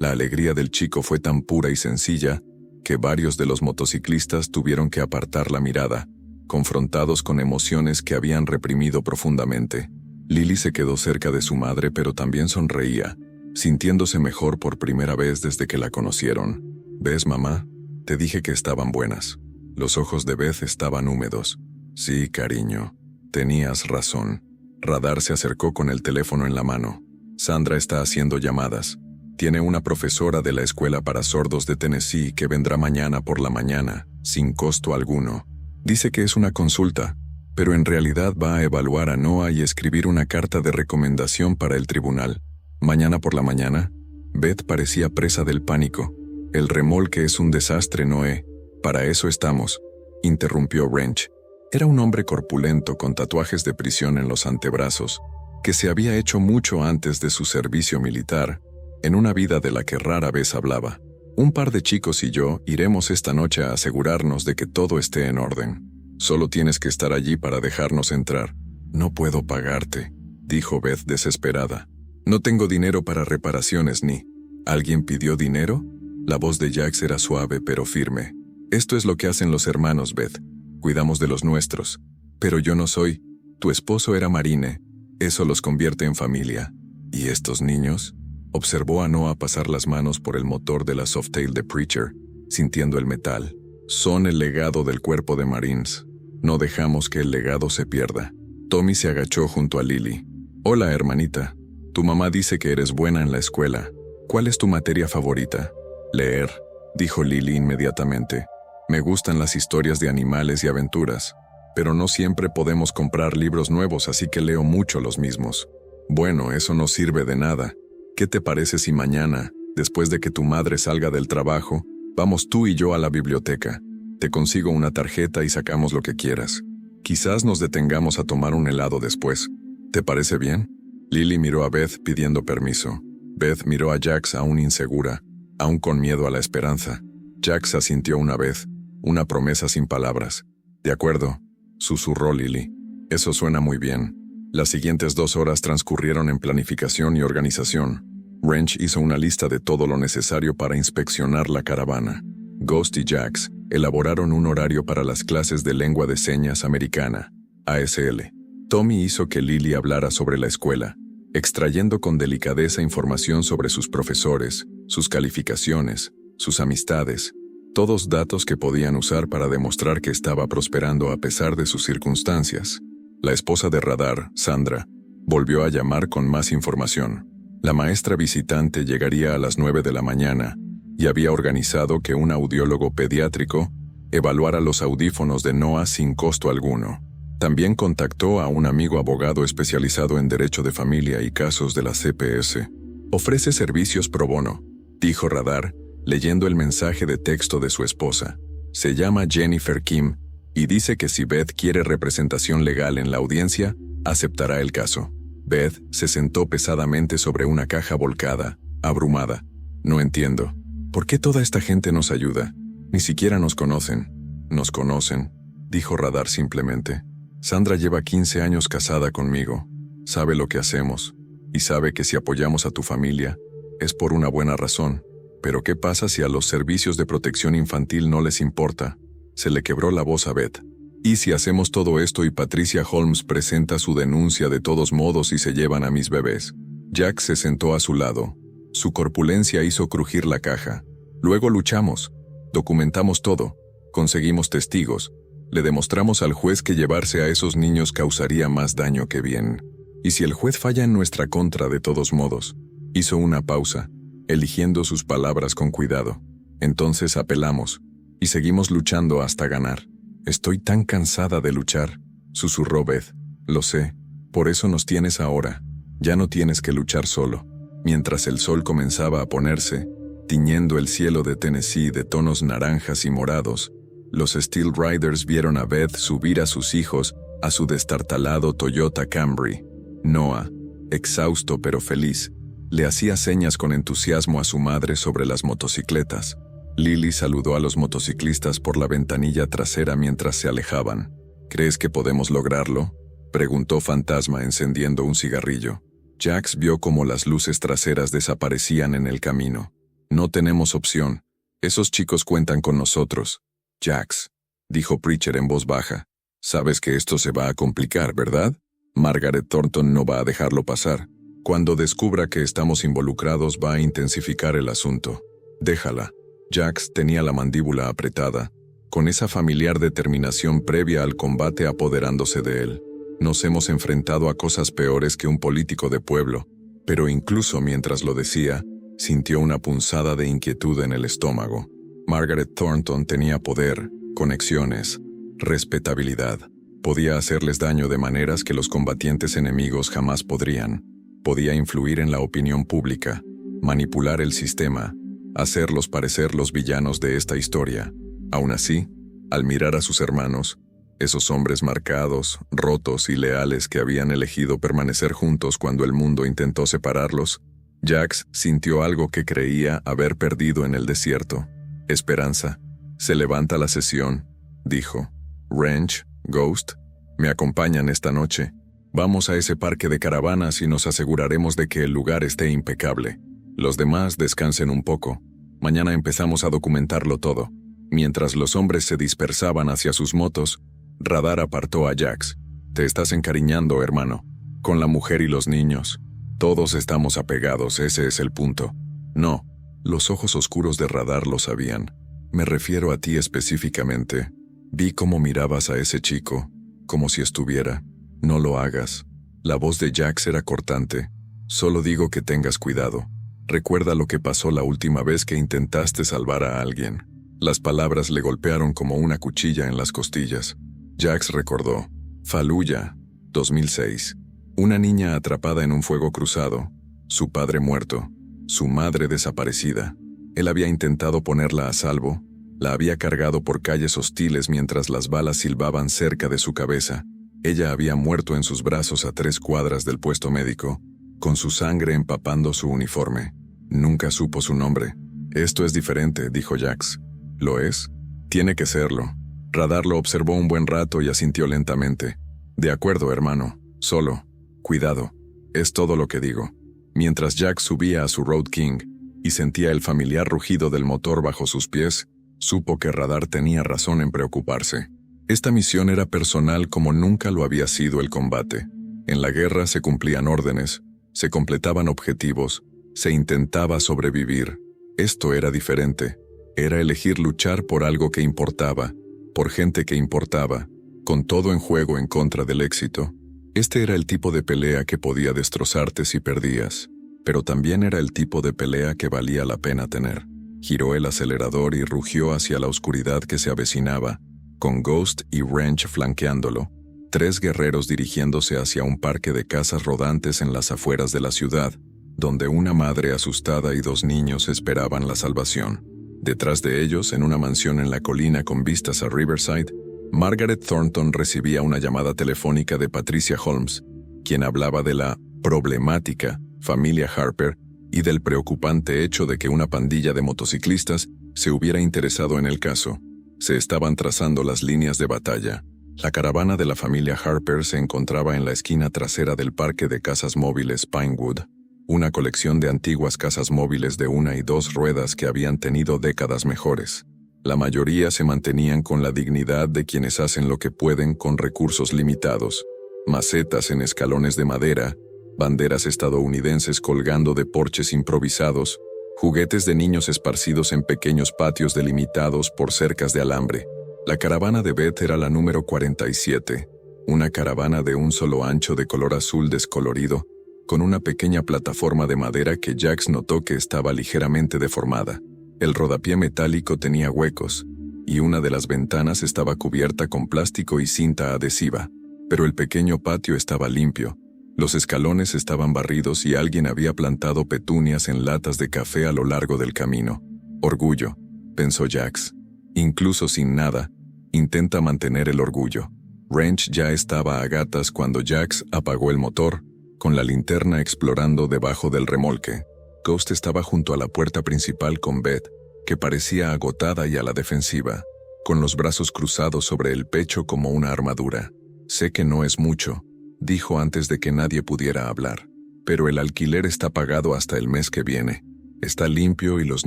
la alegría del chico fue tan pura y sencilla que varios de los motociclistas tuvieron que apartar la mirada, confrontados con emociones que habían reprimido profundamente. Lily se quedó cerca de su madre, pero también sonreía, sintiéndose mejor por primera vez desde que la conocieron. ¿Ves, mamá? Te dije que estaban buenas. Los ojos de Beth estaban húmedos. Sí, cariño, tenías razón. Radar se acercó con el teléfono en la mano. Sandra está haciendo llamadas. Tiene una profesora de la escuela para sordos de Tennessee que vendrá mañana por la mañana, sin costo alguno. Dice que es una consulta, pero en realidad va a evaluar a Noah y escribir una carta de recomendación para el tribunal. Mañana por la mañana, Beth parecía presa del pánico. El remolque es un desastre, Noé. Para eso estamos, interrumpió Wrench. Era un hombre corpulento con tatuajes de prisión en los antebrazos, que se había hecho mucho antes de su servicio militar, en una vida de la que rara vez hablaba. Un par de chicos y yo iremos esta noche a asegurarnos de que todo esté en orden. Solo tienes que estar allí para dejarnos entrar. No puedo pagarte, dijo Beth desesperada. No tengo dinero para reparaciones ni... ¿Alguien pidió dinero? La voz de Jax era suave pero firme. Esto es lo que hacen los hermanos, Beth. Cuidamos de los nuestros. Pero yo no soy. Tu esposo era marine. Eso los convierte en familia. ¿Y estos niños? Observó a Noah pasar las manos por el motor de la Softail de Preacher, sintiendo el metal. Son el legado del cuerpo de Marines. No dejamos que el legado se pierda. Tommy se agachó junto a Lily. Hola, hermanita. Tu mamá dice que eres buena en la escuela. ¿Cuál es tu materia favorita? Leer, dijo Lily inmediatamente. Me gustan las historias de animales y aventuras, pero no siempre podemos comprar libros nuevos, así que leo mucho los mismos. Bueno, eso no sirve de nada. ¿Qué te parece si mañana, después de que tu madre salga del trabajo, vamos tú y yo a la biblioteca? Te consigo una tarjeta y sacamos lo que quieras. Quizás nos detengamos a tomar un helado después. ¿Te parece bien? Lily miró a Beth pidiendo permiso. Beth miró a Jax aún insegura, aún con miedo a la esperanza. Jax asintió una vez, una promesa sin palabras. De acuerdo, susurró Lily. Eso suena muy bien. Las siguientes 2 horas transcurrieron en planificación y organización. Wrench hizo una lista de todo lo necesario para inspeccionar la caravana. Ghost y Jax elaboraron un horario para las clases de lengua de señas americana, ASL. Tommy hizo que Lily hablara sobre la escuela, extrayendo con delicadeza información sobre sus profesores, sus calificaciones, sus amistades, todos datos que podían usar para demostrar que estaba prosperando a pesar de sus circunstancias. La esposa de Radar, Sandra, volvió a llamar con más información. La maestra visitante llegaría a las 9 de la mañana y había organizado que un audiólogo pediátrico evaluara los audífonos de Noah sin costo alguno. También contactó a un amigo abogado especializado en derecho de familia y casos de la CPS. Ofrece servicios pro bono, dijo Radar, leyendo el mensaje de texto de su esposa. Se llama Jennifer Kim y dice que si Beth quiere representación legal en la audiencia, aceptará el caso. Beth se sentó pesadamente sobre una caja volcada, abrumada. No entiendo. ¿Por qué toda esta gente nos ayuda? Ni siquiera nos conocen. Nos conocen, dijo Radar simplemente. Sandra lleva 15 años casada conmigo. Sabe lo que hacemos y sabe que si apoyamos a tu familia es por una buena razón. Pero ¿qué pasa si a los servicios de protección infantil no les importa? Se le quebró la voz a Beth. ¿Y si hacemos todo esto y Patricia Holmes presenta su denuncia de todos modos y se llevan a mis bebés? Jack se sentó a su lado. Su corpulencia hizo crujir la caja. Luego luchamos. Documentamos todo. Conseguimos testigos. Le demostramos al juez que llevarse a esos niños causaría más daño que bien. ¿Y si el juez falla en nuestra contra de todos modos? Hizo una pausa, eligiendo sus palabras con cuidado. Entonces apelamos, y seguimos luchando hasta ganar. Estoy tan cansada de luchar, susurró Beth. Lo sé, Por eso nos tienes ahora. Ya no tienes que luchar solo. Mientras el sol comenzaba a ponerse, tiñendo el cielo de Tennessee de tonos naranjas y morados, los Steel Riders vieron a Beth subir a sus hijos a su destartalado Toyota Camry. Noah, exhausto pero feliz, le hacía señas con entusiasmo a su madre sobre las motocicletas. Lily saludó a los motociclistas por la ventanilla trasera mientras se alejaban. ¿Crees que podemos lograrlo?, preguntó Fantasma encendiendo un cigarrillo. Jax vio cómo las luces traseras desaparecían en el camino. No tenemos opción. Esos chicos cuentan con nosotros. Jax, dijo Preacher en voz baja. Sabes que esto se va a complicar, ¿verdad? Margaret Thornton no va a dejarlo pasar. Cuando descubra que estamos involucrados va a intensificar el asunto. Déjala. Jax tenía la mandíbula apretada, con esa familiar determinación previa al combate apoderándose de él. Nos hemos enfrentado a cosas peores que un político de pueblo, pero incluso mientras lo decía, sintió una punzada de inquietud en el estómago. Margaret Thornton tenía poder, conexiones, respetabilidad. Podía hacerles daño de maneras que los combatientes enemigos jamás podrían. Podía influir en la opinión pública, manipular el sistema, hacerlos parecer los villanos de esta historia. Aún así, al mirar a sus hermanos, esos hombres marcados, rotos y leales que habían elegido permanecer juntos cuando el mundo intentó separarlos, Jax sintió algo que creía haber perdido en el desierto. Esperanza. Se levanta la sesión, dijo. Wrench, Ghost, me acompañan esta noche. Vamos a ese parque de caravanas y nos aseguraremos de que el lugar esté impecable. Los demás descansen un poco. Mañana empezamos a documentarlo todo. Mientras los hombres se dispersaban hacia sus motos, Radar apartó a Jax. Te estás encariñando, hermano. Con la mujer y los niños. Todos estamos apegados, ese es el punto. No, los ojos oscuros de Radar lo sabían. Me refiero a ti específicamente. Vi cómo mirabas a ese chico, como si estuviera. No lo hagas. La voz de Jax era cortante. Solo digo que tengas cuidado. Recuerda lo que pasó la última vez que intentaste salvar a alguien. Las palabras le golpearon como una cuchilla en las costillas. Jax recordó. Fallujah, 2006. Una niña atrapada en un fuego cruzado. Su padre muerto. Su madre desaparecida. Él había intentado ponerla a salvo. La había cargado por calles hostiles mientras las balas silbaban cerca de su cabeza. Ella había muerto en sus brazos a 3 cuadras del puesto médico, con su sangre empapando su uniforme. Nunca supo su nombre. Esto es diferente, dijo Jax. ¿Lo es? Tiene que serlo. Radar lo observó un buen rato y asintió lentamente. De acuerdo, hermano. Solo. Cuidado. Es todo lo que digo. Mientras Jax subía a su Road King y sentía el familiar rugido del motor bajo sus pies, supo que Radar tenía razón en preocuparse. Esta misión era personal como nunca lo había sido el combate. En la guerra se cumplían órdenes, se completaban objetivos, se intentaba sobrevivir. Esto era diferente. Era elegir luchar por algo que importaba, por gente que importaba, con todo en juego en contra del éxito. Este era el tipo de pelea que podía destrozarte si perdías, pero también era el tipo de pelea que valía la pena tener. Giró el acelerador y rugió hacia la oscuridad que se avecinaba, con Ghost y Wrench flanqueándolo, 3 guerreros dirigiéndose hacia un parque de casas rodantes en las afueras de la ciudad, donde una madre asustada y 2 niños esperaban la salvación. Detrás de ellos, en una mansión en la colina con vistas a Riverside, Margaret Thornton recibía una llamada telefónica de Patricia Holmes, quien hablaba de la problemática familia Harper y del preocupante hecho de que una pandilla de motociclistas se hubiera interesado en el caso. Se estaban trazando las líneas de batalla. La caravana de la familia Harper se encontraba en la esquina trasera del parque de casas móviles Pinewood, una colección de antiguas casas móviles de 1 y 2 ruedas que habían tenido décadas mejores. La mayoría se mantenían con la dignidad de quienes hacen lo que pueden con recursos limitados. Macetas en escalones de madera, banderas estadounidenses colgando de porches improvisados, juguetes de niños esparcidos en pequeños patios delimitados por cercas de alambre. La caravana de Beth era la número 47, una caravana de un solo ancho de color azul descolorido, con una pequeña plataforma de madera que Jax notó que estaba ligeramente deformada. El rodapié metálico tenía huecos, y una de las ventanas estaba cubierta con plástico y cinta adhesiva. pero el pequeño patio estaba limpio. Los escalones estaban barridos y alguien había plantado petunias en latas de café a lo largo del camino. Orgullo, pensó Jax. Incluso sin nada, intenta mantener el orgullo. Wrench ya estaba a gatas cuando Jax apagó el motor, con la linterna explorando debajo del remolque. Ghost estaba junto a la puerta principal con Beth, que parecía agotada y a la defensiva, con los brazos cruzados sobre el pecho como una armadura. Sé que no es mucho, dijo antes de que nadie pudiera hablar, pero el alquiler está pagado hasta el mes que viene. Está limpio y los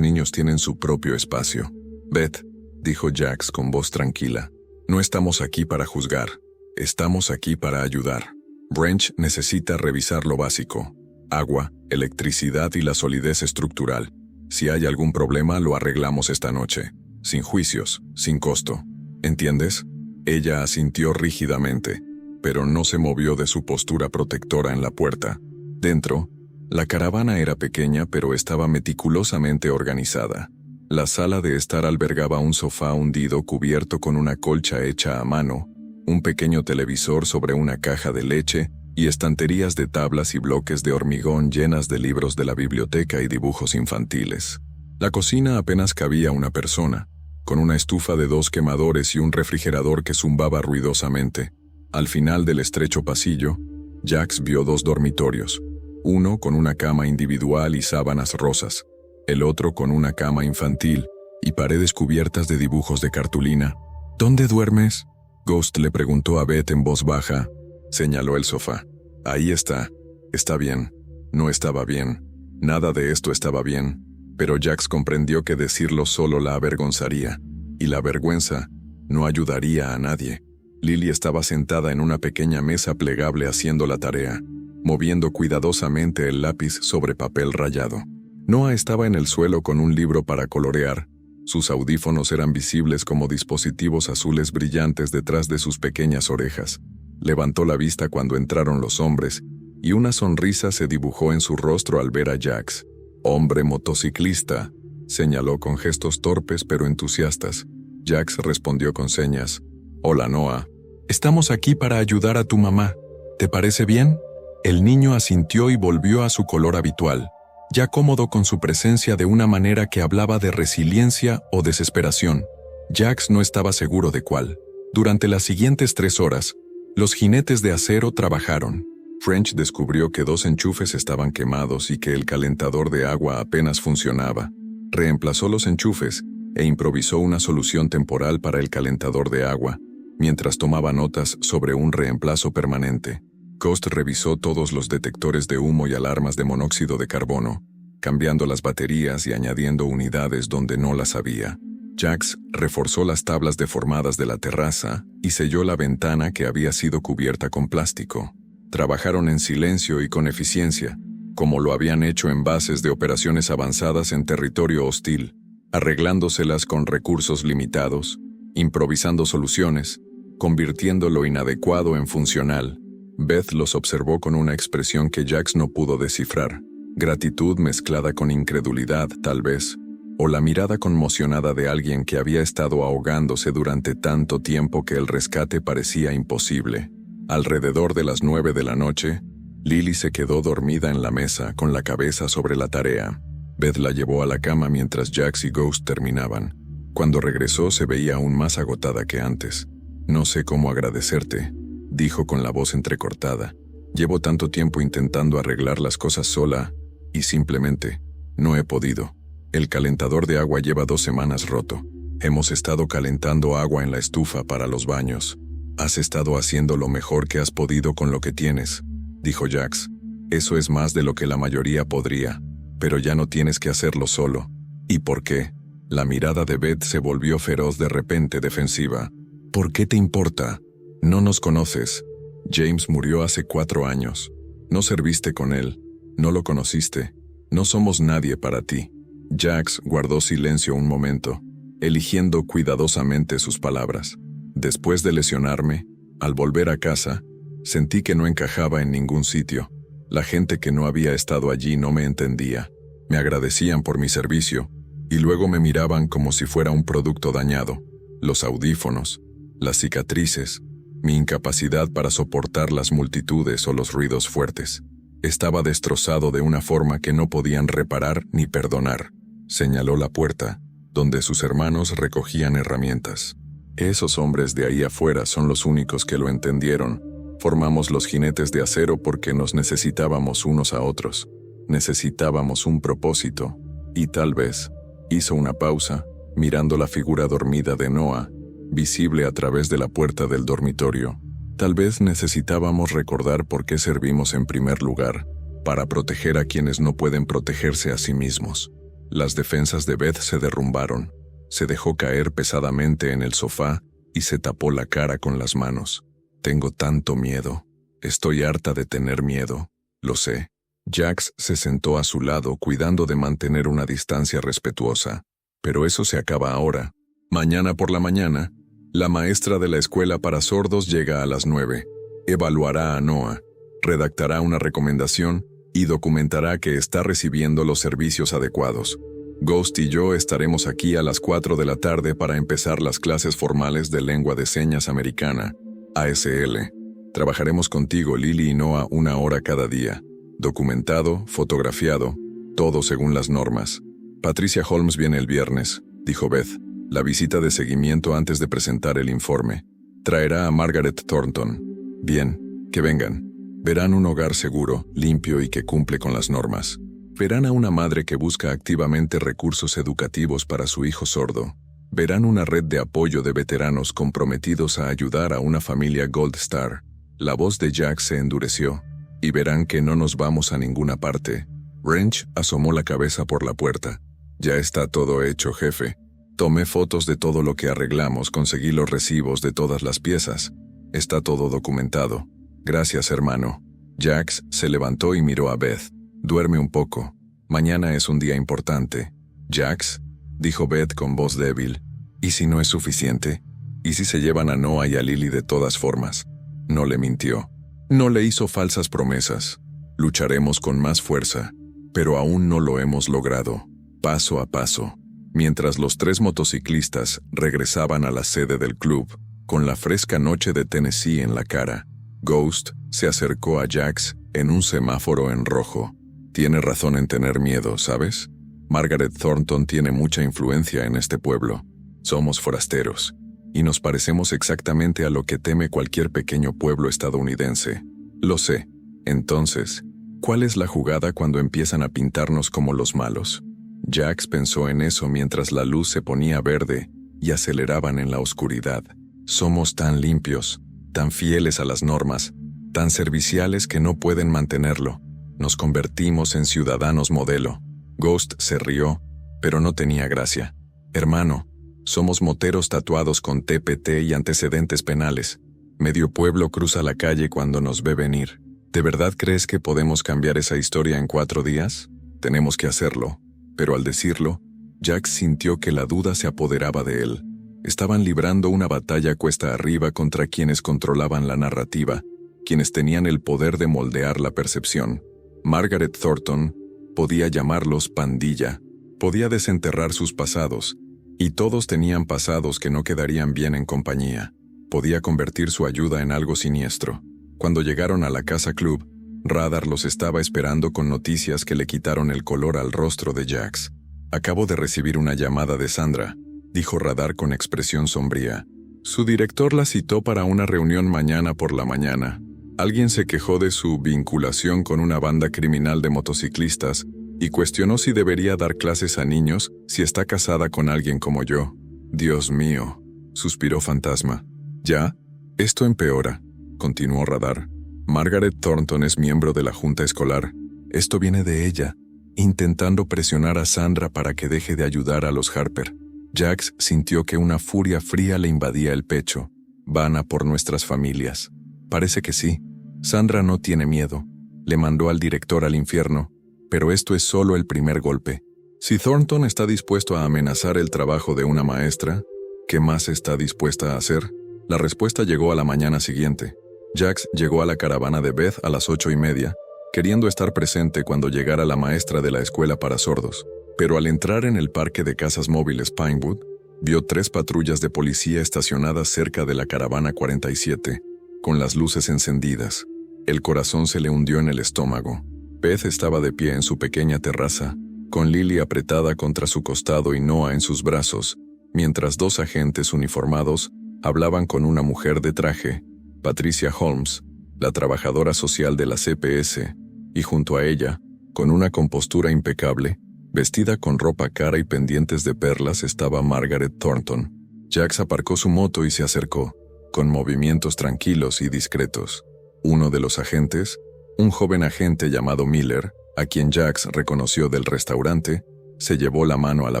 niños tienen su propio espacio. Beth, dijo Jax con voz tranquila, no estamos aquí para juzgar, estamos aquí para ayudar. Wrench necesita revisar lo básico: agua, electricidad y la solidez estructural. Si hay algún problema, lo arreglamos esta noche, sin juicios, sin costo. ¿Entiendes? Ella asintió rígidamente, pero no se movió de su postura protectora en la puerta. Dentro, la caravana era pequeña pero estaba meticulosamente organizada. La sala de estar albergaba un sofá hundido cubierto con una colcha hecha a mano, un pequeño televisor sobre una caja de leche y estanterías de tablas y bloques de hormigón llenas de libros de la biblioteca y dibujos infantiles. La cocina apenas cabía una persona, con una estufa de 2 quemadores y un refrigerador que zumbaba ruidosamente. Al final del estrecho pasillo, Jax vio 2 dormitorios, uno con una cama individual y sábanas rosas, el otro con una cama infantil y paredes cubiertas de dibujos de cartulina. ¿Dónde duermes?, Ghost le preguntó a Beth en voz baja. Señaló el sofá. Ahí está. Está bien. No estaba bien. Nada de esto estaba bien. Pero Jax comprendió que decirlo solo la avergonzaría, y la vergüenza no ayudaría a nadie. Lily estaba sentada en una pequeña mesa plegable haciendo la tarea, moviendo cuidadosamente el lápiz sobre papel rayado. Noah estaba en el suelo con un libro para colorear. Sus audífonos eran visibles como dispositivos azules brillantes detrás de sus pequeñas orejas. Levantó la vista cuando entraron los hombres, y una sonrisa se dibujó en su rostro al ver a Jax. «Hombre motociclista», señaló con gestos torpes pero entusiastas. Jax respondió con señas. «Hola, Noah. Estamos aquí para ayudar a tu mamá. ¿Te parece bien?» El niño asintió y volvió a su color habitual, ya cómodo con su presencia de una manera que hablaba de resiliencia o desesperación. Jax no estaba seguro de cuál. Durante las siguientes 3 horas, los jinetes de acero trabajaron. Wrench descubrió que 2 enchufes estaban quemados y que el calentador de agua apenas funcionaba. Reemplazó los enchufes e improvisó una solución temporal para el calentador de agua, mientras tomaba notas sobre un reemplazo permanente. Ghost revisó todos los detectores de humo y alarmas de monóxido de carbono, cambiando las baterías y añadiendo unidades donde no las había. Jax reforzó las tablas deformadas de la terraza y selló la ventana que había sido cubierta con plástico. Trabajaron en silencio y con eficiencia, como lo habían hecho en bases de operaciones avanzadas en territorio hostil, arreglándoselas con recursos limitados, improvisando soluciones, convirtiendo lo inadecuado en funcional. Beth los observó con una expresión que Jax no pudo descifrar. Gratitud mezclada con incredulidad, tal vez, o la mirada conmocionada de alguien que había estado ahogándose durante tanto tiempo que el rescate parecía imposible. Alrededor de las 9 de la noche, Lily se quedó dormida en la mesa con la cabeza sobre la tarea. Beth la llevó a la cama mientras Jax y Ghost terminaban. Cuando regresó se veía aún más agotada que antes. «No sé cómo agradecerte», dijo con la voz entrecortada. «Llevo tanto tiempo intentando arreglar las cosas sola y simplemente no he podido. El calentador de agua lleva 2 semanas roto. Hemos estado calentando agua en la estufa para los baños. Has estado haciendo lo mejor que has podido con lo que tienes», dijo Jax. «Eso es más de lo que la mayoría podría, pero ya no tienes que hacerlo solo». «¿Y por qué?». La mirada de Beth se volvió feroz, de repente defensiva. «¿Por qué te importa? No nos conoces. James murió hace 4 años. No serviste con él. No lo conociste. No somos nadie para ti». Jax guardó silencio un momento, eligiendo cuidadosamente sus palabras. «Después de lesionarme, al volver a casa, sentí que no encajaba en ningún sitio. La gente que no había estado allí no me entendía. Me agradecían por mi servicio, y luego me miraban como si fuera un producto dañado. Los audífonos, las cicatrices, mi incapacidad para soportar las multitudes o los ruidos fuertes. Estaba destrozado de una forma que no podían reparar ni perdonar. Señaló la puerta, donde sus hermanos recogían herramientas. Esos hombres de ahí afuera son los únicos que lo entendieron. Formamos los jinetes de acero porque nos necesitábamos unos a otros. Necesitábamos un propósito. Y tal vez, hizo una pausa, mirando la figura dormida de Noah, visible a través de la puerta del dormitorio. Tal vez necesitábamos recordar por qué servimos en primer lugar, para proteger a quienes no pueden protegerse a sí mismos. Las defensas de Beth se derrumbaron. Se dejó caer pesadamente en el sofá y se tapó la cara con las manos. Tengo tanto miedo. Estoy harta de tener miedo. Lo sé. Jax se sentó a su lado cuidando de mantener una distancia respetuosa. Pero eso se acaba ahora. Mañana por la mañana, la maestra de la escuela para sordos llega a las 9. Evaluará a Noah, redactará una recomendación y documentará que está recibiendo los servicios adecuados. Ghost y yo estaremos aquí a las 4 de la tarde para empezar las clases formales de lengua de señas americana, ASL. Trabajaremos contigo, Lily y Noah, 1 hora cada día. Documentado, fotografiado, todo según las normas. Patricia Holmes viene el viernes, dijo Beth. La visita de seguimiento antes de presentar el informe. Traerá a Margaret Thornton. Bien, que vengan. Verán un hogar seguro, limpio y que cumple con las normas. Verán a una madre que busca activamente recursos educativos para su hijo sordo. Verán una red de apoyo de veteranos comprometidos a ayudar a una familia Gold Star. La voz de Jack se endureció. Y verán que no nos vamos a ninguna parte. Wrench asomó la cabeza por la puerta. Ya está todo hecho, jefe. Tomé fotos de todo lo que arreglamos, conseguí los recibos de todas las piezas. Está todo documentado. Gracias, hermano. Jax se levantó y miró a Beth. Duerme un poco. Mañana es un día importante. Jax, dijo Beth con voz débil. ¿Y si no es suficiente? ¿Y si se llevan a Noah y a Lily de todas formas? No le mintió. No le hizo falsas promesas. Lucharemos con más fuerza, pero aún no lo hemos logrado. Paso a paso. Mientras los 3 motociclistas regresaban a la sede del club, con la fresca noche de Tennessee en la cara, Ghost se acercó a Jax en un semáforo en rojo. Tiene razón en tener miedo, ¿sabes? Margaret Thornton tiene mucha influencia en este pueblo. Somos forasteros, y nos parecemos exactamente a lo que teme cualquier pequeño pueblo estadounidense. Lo sé. Entonces, ¿cuál es la jugada cuando empiezan a pintarnos como los malos? Jax pensó en eso mientras la luz se ponía verde y aceleraban en la oscuridad. Somos tan limpios, tan fieles a las normas, tan serviciales que no pueden mantenerlo. Nos convertimos en ciudadanos modelo. Ghost se rió, pero no tenía gracia. Hermano, somos moteros tatuados con TPT y antecedentes penales. Medio pueblo cruza la calle cuando nos ve venir. ¿De verdad crees que podemos cambiar esa historia en 4 días? Tenemos que hacerlo. Pero al decirlo, Jax sintió que la duda se apoderaba de él. Estaban librando una batalla cuesta arriba contra quienes controlaban la narrativa, quienes tenían el poder de moldear la percepción. Margaret Thornton podía llamarlos pandilla, podía desenterrar sus pasados, y todos tenían pasados que no quedarían bien en compañía. Podía convertir su ayuda en algo siniestro. Cuando llegaron a la casa club, Radar los estaba esperando con noticias que le quitaron el color al rostro de Jax. Acabo de recibir una llamada de Sandra, dijo Radar con expresión sombría. Su director la citó para una reunión mañana por la mañana. Alguien se quejó de su vinculación con una banda criminal de motociclistas y cuestionó si debería dar clases a niños si está casada con alguien como yo. Dios mío, suspiró Fantasma. ¿Ya? Esto empeora, continuó Radar. Margaret Thornton es miembro de la junta escolar. Esto viene de ella, intentando presionar a Sandra para que deje de ayudar a los Harper. Jax sintió que una furia fría le invadía el pecho. Van a por nuestras familias. Parece que sí. Sandra no tiene miedo. Le mandó al director al infierno, pero esto es solo el primer golpe. Si Thornton está dispuesto a amenazar el trabajo de una maestra, ¿qué más está dispuesta a hacer? La respuesta llegó a la mañana siguiente. Jax llegó a la caravana de Beth a las 8:30, queriendo estar presente cuando llegara la maestra de la escuela para sordos. Pero al entrar en el parque de casas móviles Pinewood, vio 3 patrullas de policía estacionadas cerca de la caravana 47. con las luces encendidas. El corazón se le hundió en el estómago. Beth estaba de pie en su pequeña terraza, con Lily apretada contra su costado y Noah en sus brazos, mientras dos agentes uniformados hablaban con una mujer de traje, Patricia Holmes, la trabajadora social de la CPS, y junto a ella, con una compostura impecable, vestida con ropa cara y pendientes de perlas, estaba Margaret Thornton. Jax aparcó su moto y se acercó, con movimientos tranquilos y discretos. Uno de los agentes, un joven agente llamado Miller, a quien Jax reconoció del restaurante, se llevó la mano a la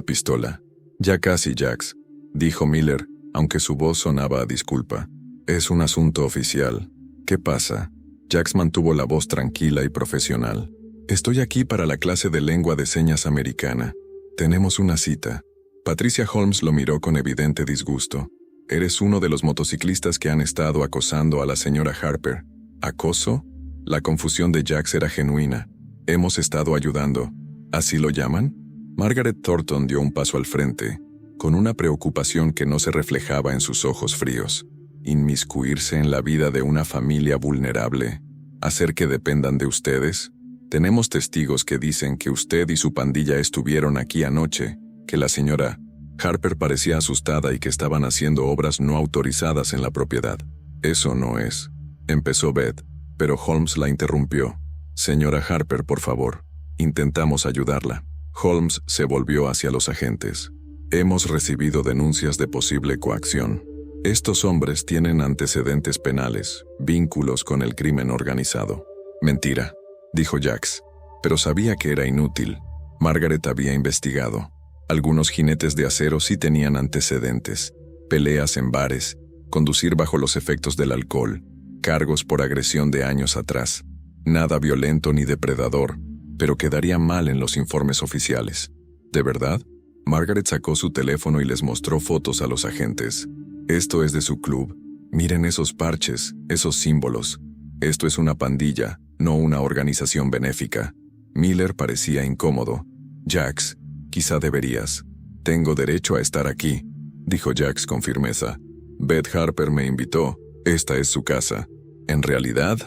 pistola. «Ya casi, Jax», dijo Miller, aunque su voz sonaba a disculpa. «Es un asunto oficial. ¿Qué pasa?» Jax mantuvo la voz tranquila y profesional. «Estoy aquí para la clase de lengua de señas americana. Tenemos una cita». Patricia Holmes lo miró con evidente disgusto. «Eres uno de los motociclistas que han estado acosando a la señora Harper». «¿Acoso?» La confusión de Jax era genuina. «Hemos estado ayudando». ¿Así lo llaman? Margaret Thornton dio un paso al frente, con una preocupación que no se reflejaba en sus ojos fríos. ¿Inmiscuirse en la vida de una familia vulnerable? ¿Hacer que dependan de ustedes? Tenemos testigos que dicen que usted y su pandilla estuvieron aquí anoche, que la señora Harper parecía asustada y que estaban haciendo obras no autorizadas en la propiedad. «Eso no es», empezó Beth, pero Holmes la interrumpió. «Señora Harper, por favor. Intentamos ayudarla». Holmes se volvió hacia los agentes. «Hemos recibido denuncias de posible coacción. Estos hombres tienen antecedentes penales, vínculos con el crimen organizado». «Mentira», dijo Jax, pero sabía que era inútil. Margaret había investigado. Algunos jinetes de acero sí tenían antecedentes: peleas en bares, conducir bajo los efectos del alcohol, cargos por agresión de años atrás. Nada violento ni depredador, pero quedaría mal en los informes oficiales. ¿De verdad? Margaret sacó su teléfono y les mostró fotos a los agentes. «Esto es de su club. Miren esos parches, esos símbolos. Esto es una pandilla, no una organización benéfica». Miller parecía incómodo. «Jax, quizá deberías». «Tengo derecho a estar aquí», dijo Jax con firmeza. «Beth Harper me invitó. Esta es su casa». «¿En realidad?»,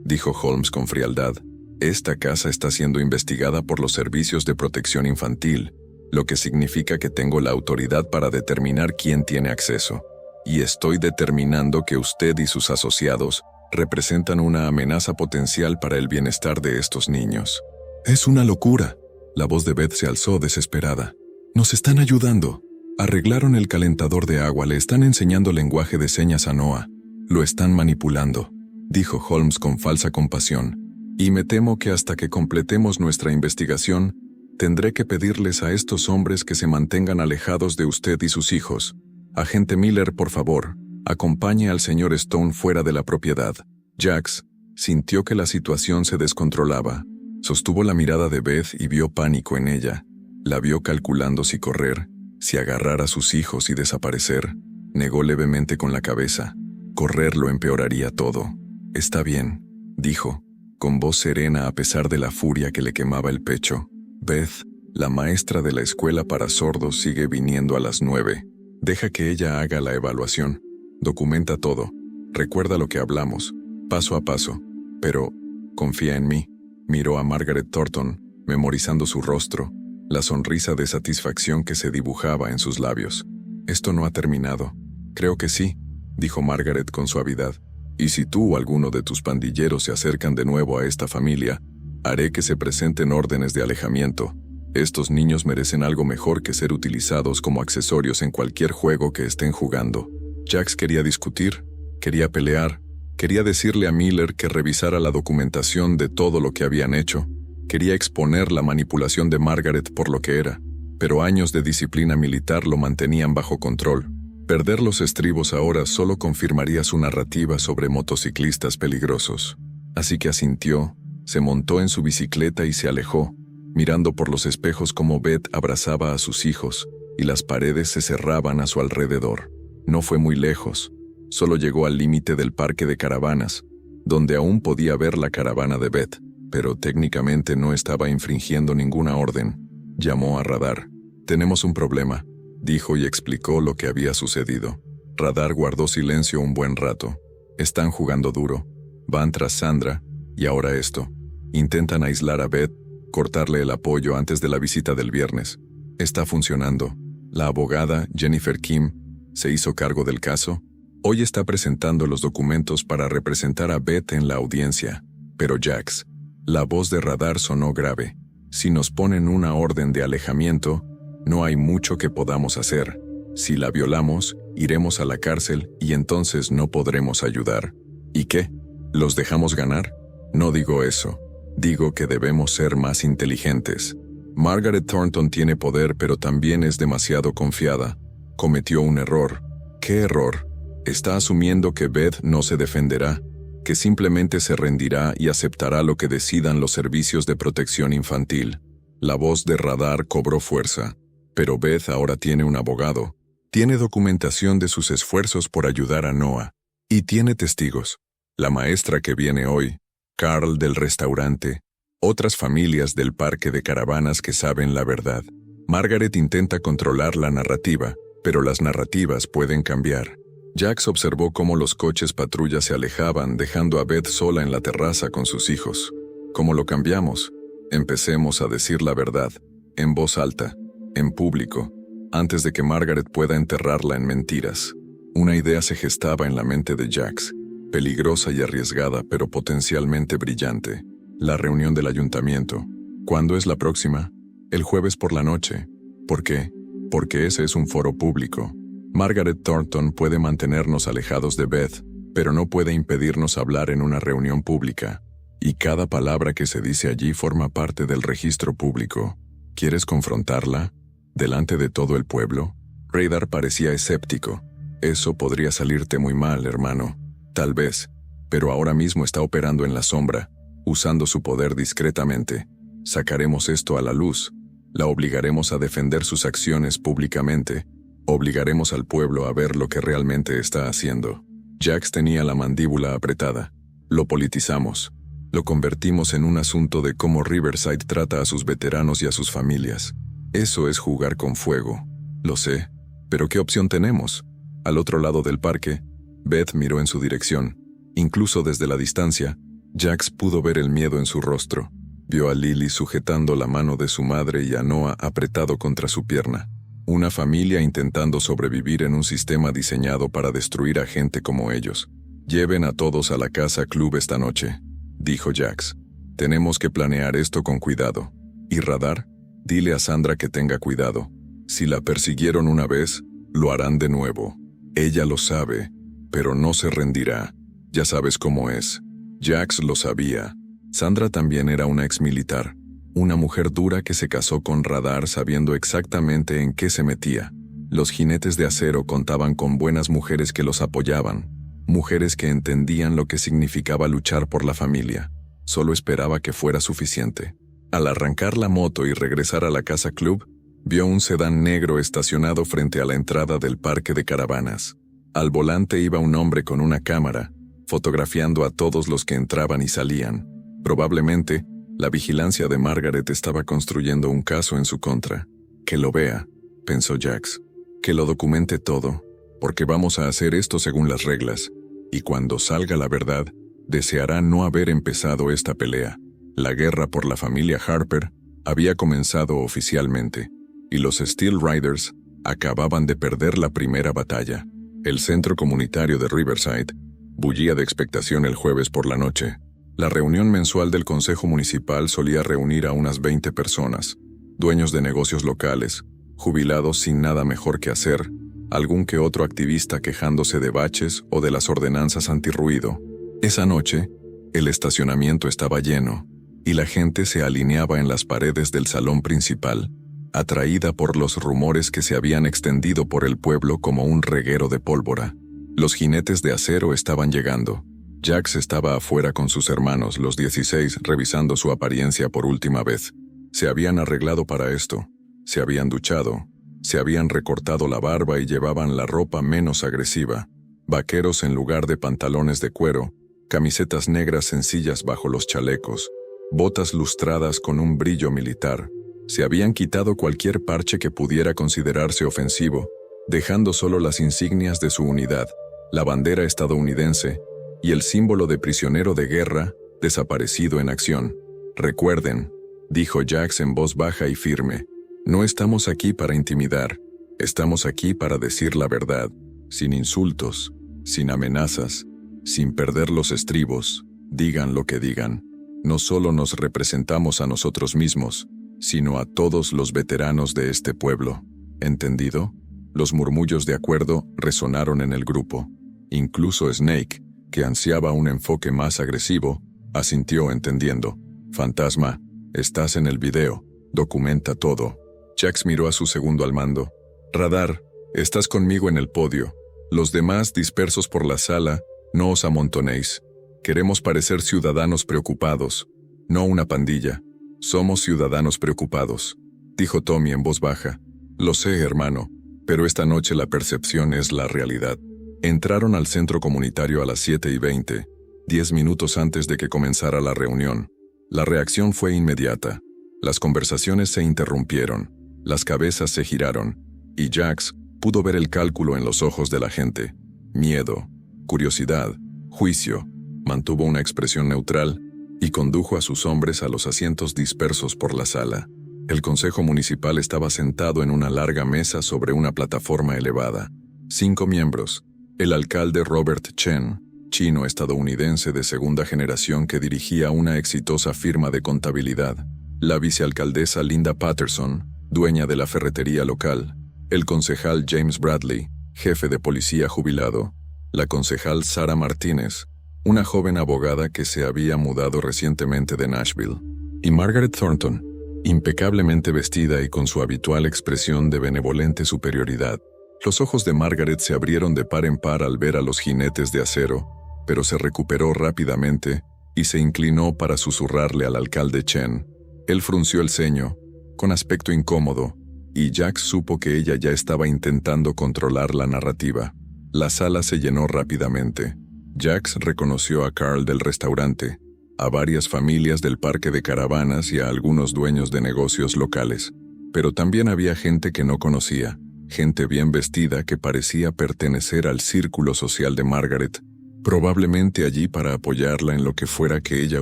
dijo Holmes con frialdad. «Esta casa está siendo investigada por los servicios de protección infantil, lo que significa que tengo la autoridad para determinar quién tiene acceso. Y estoy determinando que usted y sus asociados representan una amenaza potencial para el bienestar de estos niños». «Es una locura». La voz de Beth se alzó desesperada. «Nos están ayudando. Arreglaron el calentador de agua, le están enseñando lenguaje de señas a Noah. Lo están manipulando», dijo Holmes con falsa compasión. «Y me temo que hasta que completemos nuestra investigación, tendré que pedirles a estos hombres que se mantengan alejados de usted y sus hijos. Agente Miller, por favor, acompañe al señor Stone fuera de la propiedad». Jax sintió que la situación se descontrolaba. Sostuvo la mirada de Beth y vio pánico en ella. La vio calculando si correr, si agarrar a sus hijos y desaparecer. Negó levemente con la cabeza. Correr lo empeoraría todo. «Está bien», dijo, con voz serena a pesar de la furia que le quemaba el pecho. «Beth, la maestra de la escuela para sordos, sigue viniendo a las 9. Deja que ella haga la evaluación. Documenta todo. Recuerda lo que hablamos, paso a paso. Pero confía en mí». Miró a Margaret Thornton, memorizando su rostro, la sonrisa de satisfacción que se dibujaba en sus labios. «Esto no ha terminado». «Creo que sí», dijo Margaret con suavidad. «Y si tú o alguno de tus pandilleros se acercan de nuevo a esta familia, haré que se presenten órdenes de alejamiento. Estos niños merecen algo mejor que ser utilizados como accesorios en cualquier juego que estén jugando». Jax quería discutir, quería pelear, quería decirle a Miller que revisara la documentación de todo lo que habían hecho. Quería exponer la manipulación de Margaret por lo que era, pero años de disciplina militar lo mantenían bajo control. Perder los estribos ahora solo confirmaría su narrativa sobre motociclistas peligrosos. Así que asintió, se montó en su bicicleta y se alejó, mirando por los espejos cómo Beth abrazaba a sus hijos y las paredes se cerraban a su alrededor. No fue muy lejos, solo llegó al límite del parque de caravanas, donde aún podía ver la caravana de Beth, pero técnicamente no estaba infringiendo ninguna orden. Llamó a Radar. «Tenemos un problema», dijo y explicó lo que había sucedido. Radar guardó silencio un buen rato. Están jugando duro, van tras Sandra, y ahora esto. Intentan aislar a Beth, cortarle el apoyo antes de la visita del viernes. Está funcionando. La abogada, Jennifer Kim, se hizo cargo del caso. Hoy está presentando los documentos para representar a Beth en la audiencia. Pero Jax, la voz de Radar sonó grave. Si nos ponen una orden de alejamiento, no hay mucho que podamos hacer. Si la violamos, iremos a la cárcel y entonces no podremos ayudar. ¿Y qué? ¿Los dejamos ganar? No digo eso. Digo que debemos ser más inteligentes. Margaret Thornton tiene poder, pero también es demasiado confiada. Cometió un error. ¿Qué error? Está asumiendo que Beth no se defenderá, que simplemente se rendirá y aceptará lo que decidan los servicios de protección infantil. La voz de Radar cobró fuerza. Pero Beth ahora tiene un abogado. Tiene documentación de sus esfuerzos por ayudar a Noah. Y tiene testigos. La maestra que viene hoy, Carl del restaurante, otras familias del parque de caravanas que saben la verdad. Margaret intenta controlar la narrativa, pero las narrativas pueden cambiar. Jax observó cómo los coches patrulla se alejaban, dejando a Beth sola en la terraza con sus hijos. ¿Cómo lo cambiamos? Empecemos a decir la verdad, en voz alta, en público, antes de que Margaret pueda enterrarla en mentiras. Una idea se gestaba en la mente de Jax, peligrosa y arriesgada, pero potencialmente brillante. La reunión del ayuntamiento. ¿Cuándo es la próxima? El jueves por la noche. ¿Por qué? Porque ese es un foro público. Margaret Thornton puede mantenernos alejados de Beth, pero no puede impedirnos hablar en una reunión pública. Y cada palabra que se dice allí forma parte del registro público. ¿Quieres confrontarla? ¿Delante de todo el pueblo? Radar parecía escéptico. Eso podría salirte muy mal, hermano. Tal vez, pero ahora mismo está operando en la sombra, usando su poder discretamente. Sacaremos esto a la luz. La obligaremos a defender sus acciones públicamente. Obligaremos al pueblo a ver lo que realmente está haciendo. Jax tenía la mandíbula apretada. Lo politizamos. Lo convertimos en un asunto de cómo Riverside trata a sus veteranos y a sus familias. Eso es jugar con fuego. Lo sé. ¿Pero qué opción tenemos? Al otro lado del parque, Beth miró en su dirección. Incluso desde la distancia, Jax pudo ver el miedo en su rostro. Vio a Lily sujetando la mano de su madre y a Noah apretado contra su pierna. Una familia intentando sobrevivir en un sistema diseñado para destruir a gente como ellos. «Lleven a todos a la casa club esta noche», dijo Jax. «Tenemos que planear esto con cuidado. ¿Y Radar? Dile a Sandra que tenga cuidado. Si la persiguieron una vez, lo harán de nuevo. Ella lo sabe, pero no se rendirá. Ya sabes cómo es». Jax lo sabía. Sandra también era una exmilitar, una mujer dura que se casó con Radar sabiendo exactamente en qué se metía. Los jinetes de acero contaban con buenas mujeres que los apoyaban, mujeres que entendían lo que significaba luchar por la familia. Solo esperaba que fuera suficiente. Al arrancar la moto y regresar a la casa club, vio un sedán negro estacionado frente a la entrada del parque de caravanas. Al volante iba un hombre con una cámara, fotografiando a todos los que entraban y salían. Probablemente, la vigilancia de Margaret estaba construyendo un caso en su contra. Que lo vea, pensó Jax. Que lo documente todo, porque vamos a hacer esto según las reglas. Y cuando salga la verdad, deseará no haber empezado esta pelea. La guerra por la familia Harper había comenzado oficialmente, y los Steel Riders acababan de perder la primera batalla. El centro comunitario de Riverside bullía de expectación el jueves por la noche. La reunión mensual del Consejo Municipal solía reunir a unas 20 personas, dueños de negocios locales, jubilados sin nada mejor que hacer, algún que otro activista quejándose de baches o de las ordenanzas antirruido. Esa noche, el estacionamiento estaba lleno, y la gente se alineaba en las paredes del salón principal, atraída por los rumores que se habían extendido por el pueblo como un reguero de pólvora. Los jinetes de acero estaban llegando. Jax estaba afuera con sus hermanos, los 16, revisando su apariencia por última vez. Se habían arreglado para esto, se habían duchado, se habían recortado la barba y llevaban la ropa menos agresiva. Vaqueros en lugar de pantalones de cuero, camisetas negras sencillas bajo los chalecos, botas lustradas con un brillo militar. Se habían quitado cualquier parche que pudiera considerarse ofensivo, dejando solo las insignias de su unidad, la bandera estadounidense y el símbolo de prisionero de guerra, desaparecido en acción. «Recuerden», dijo Jax en voz baja y firme, «no estamos aquí para intimidar, estamos aquí para decir la verdad, sin insultos, sin amenazas, sin perder los estribos, digan lo que digan. No solo nos representamos a nosotros mismos, sino a todos los veteranos de este pueblo. ¿Entendido?». Los murmullos de acuerdo resonaron en el grupo. Incluso Snake, que ansiaba un enfoque más agresivo, asintió entendiendo. «Fantasma, estás en el video, documenta todo». Jax miró a su segundo al mando. «Radar, estás conmigo en el podio. Los demás, dispersos por la sala, no os amontonéis. Queremos parecer ciudadanos preocupados, no una pandilla. Somos ciudadanos preocupados», dijo Tommy en voz baja. «Lo sé, hermano, pero esta noche la percepción es la realidad». Entraron al centro comunitario a las 7:20, 10 minutos antes de que comenzara la reunión. La reacción fue inmediata. Las conversaciones se interrumpieron, las cabezas se giraron, y Jax pudo ver el cálculo en los ojos de la gente. Miedo, curiosidad, juicio. Mantuvo una expresión neutral y condujo a sus hombres a los asientos dispersos por la sala. El consejo municipal estaba sentado en una larga mesa sobre una plataforma elevada. 5 miembros. El alcalde Robert Chen, chino-estadounidense de segunda generación que dirigía una exitosa firma de contabilidad. La vicealcaldesa Linda Patterson, dueña de la ferretería local. El concejal James Bradley, jefe de policía jubilado. La concejal Sarah Martínez, una joven abogada que se había mudado recientemente de Nashville. Y Margaret Thornton, impecablemente vestida y con su habitual expresión de benevolente superioridad. Los ojos de Margaret se abrieron de par en par al ver a los jinetes de acero, pero se recuperó rápidamente y se inclinó para susurrarle al alcalde Chen. Él frunció el ceño, con aspecto incómodo, y Jax supo que ella ya estaba intentando controlar la narrativa. La sala se llenó rápidamente. Jax reconoció a Carl del restaurante, a varias familias del parque de caravanas y a algunos dueños de negocios locales. Pero también había gente que no conocía, gente bien vestida que parecía pertenecer al círculo social de Margaret, probablemente allí para apoyarla en lo que fuera que ella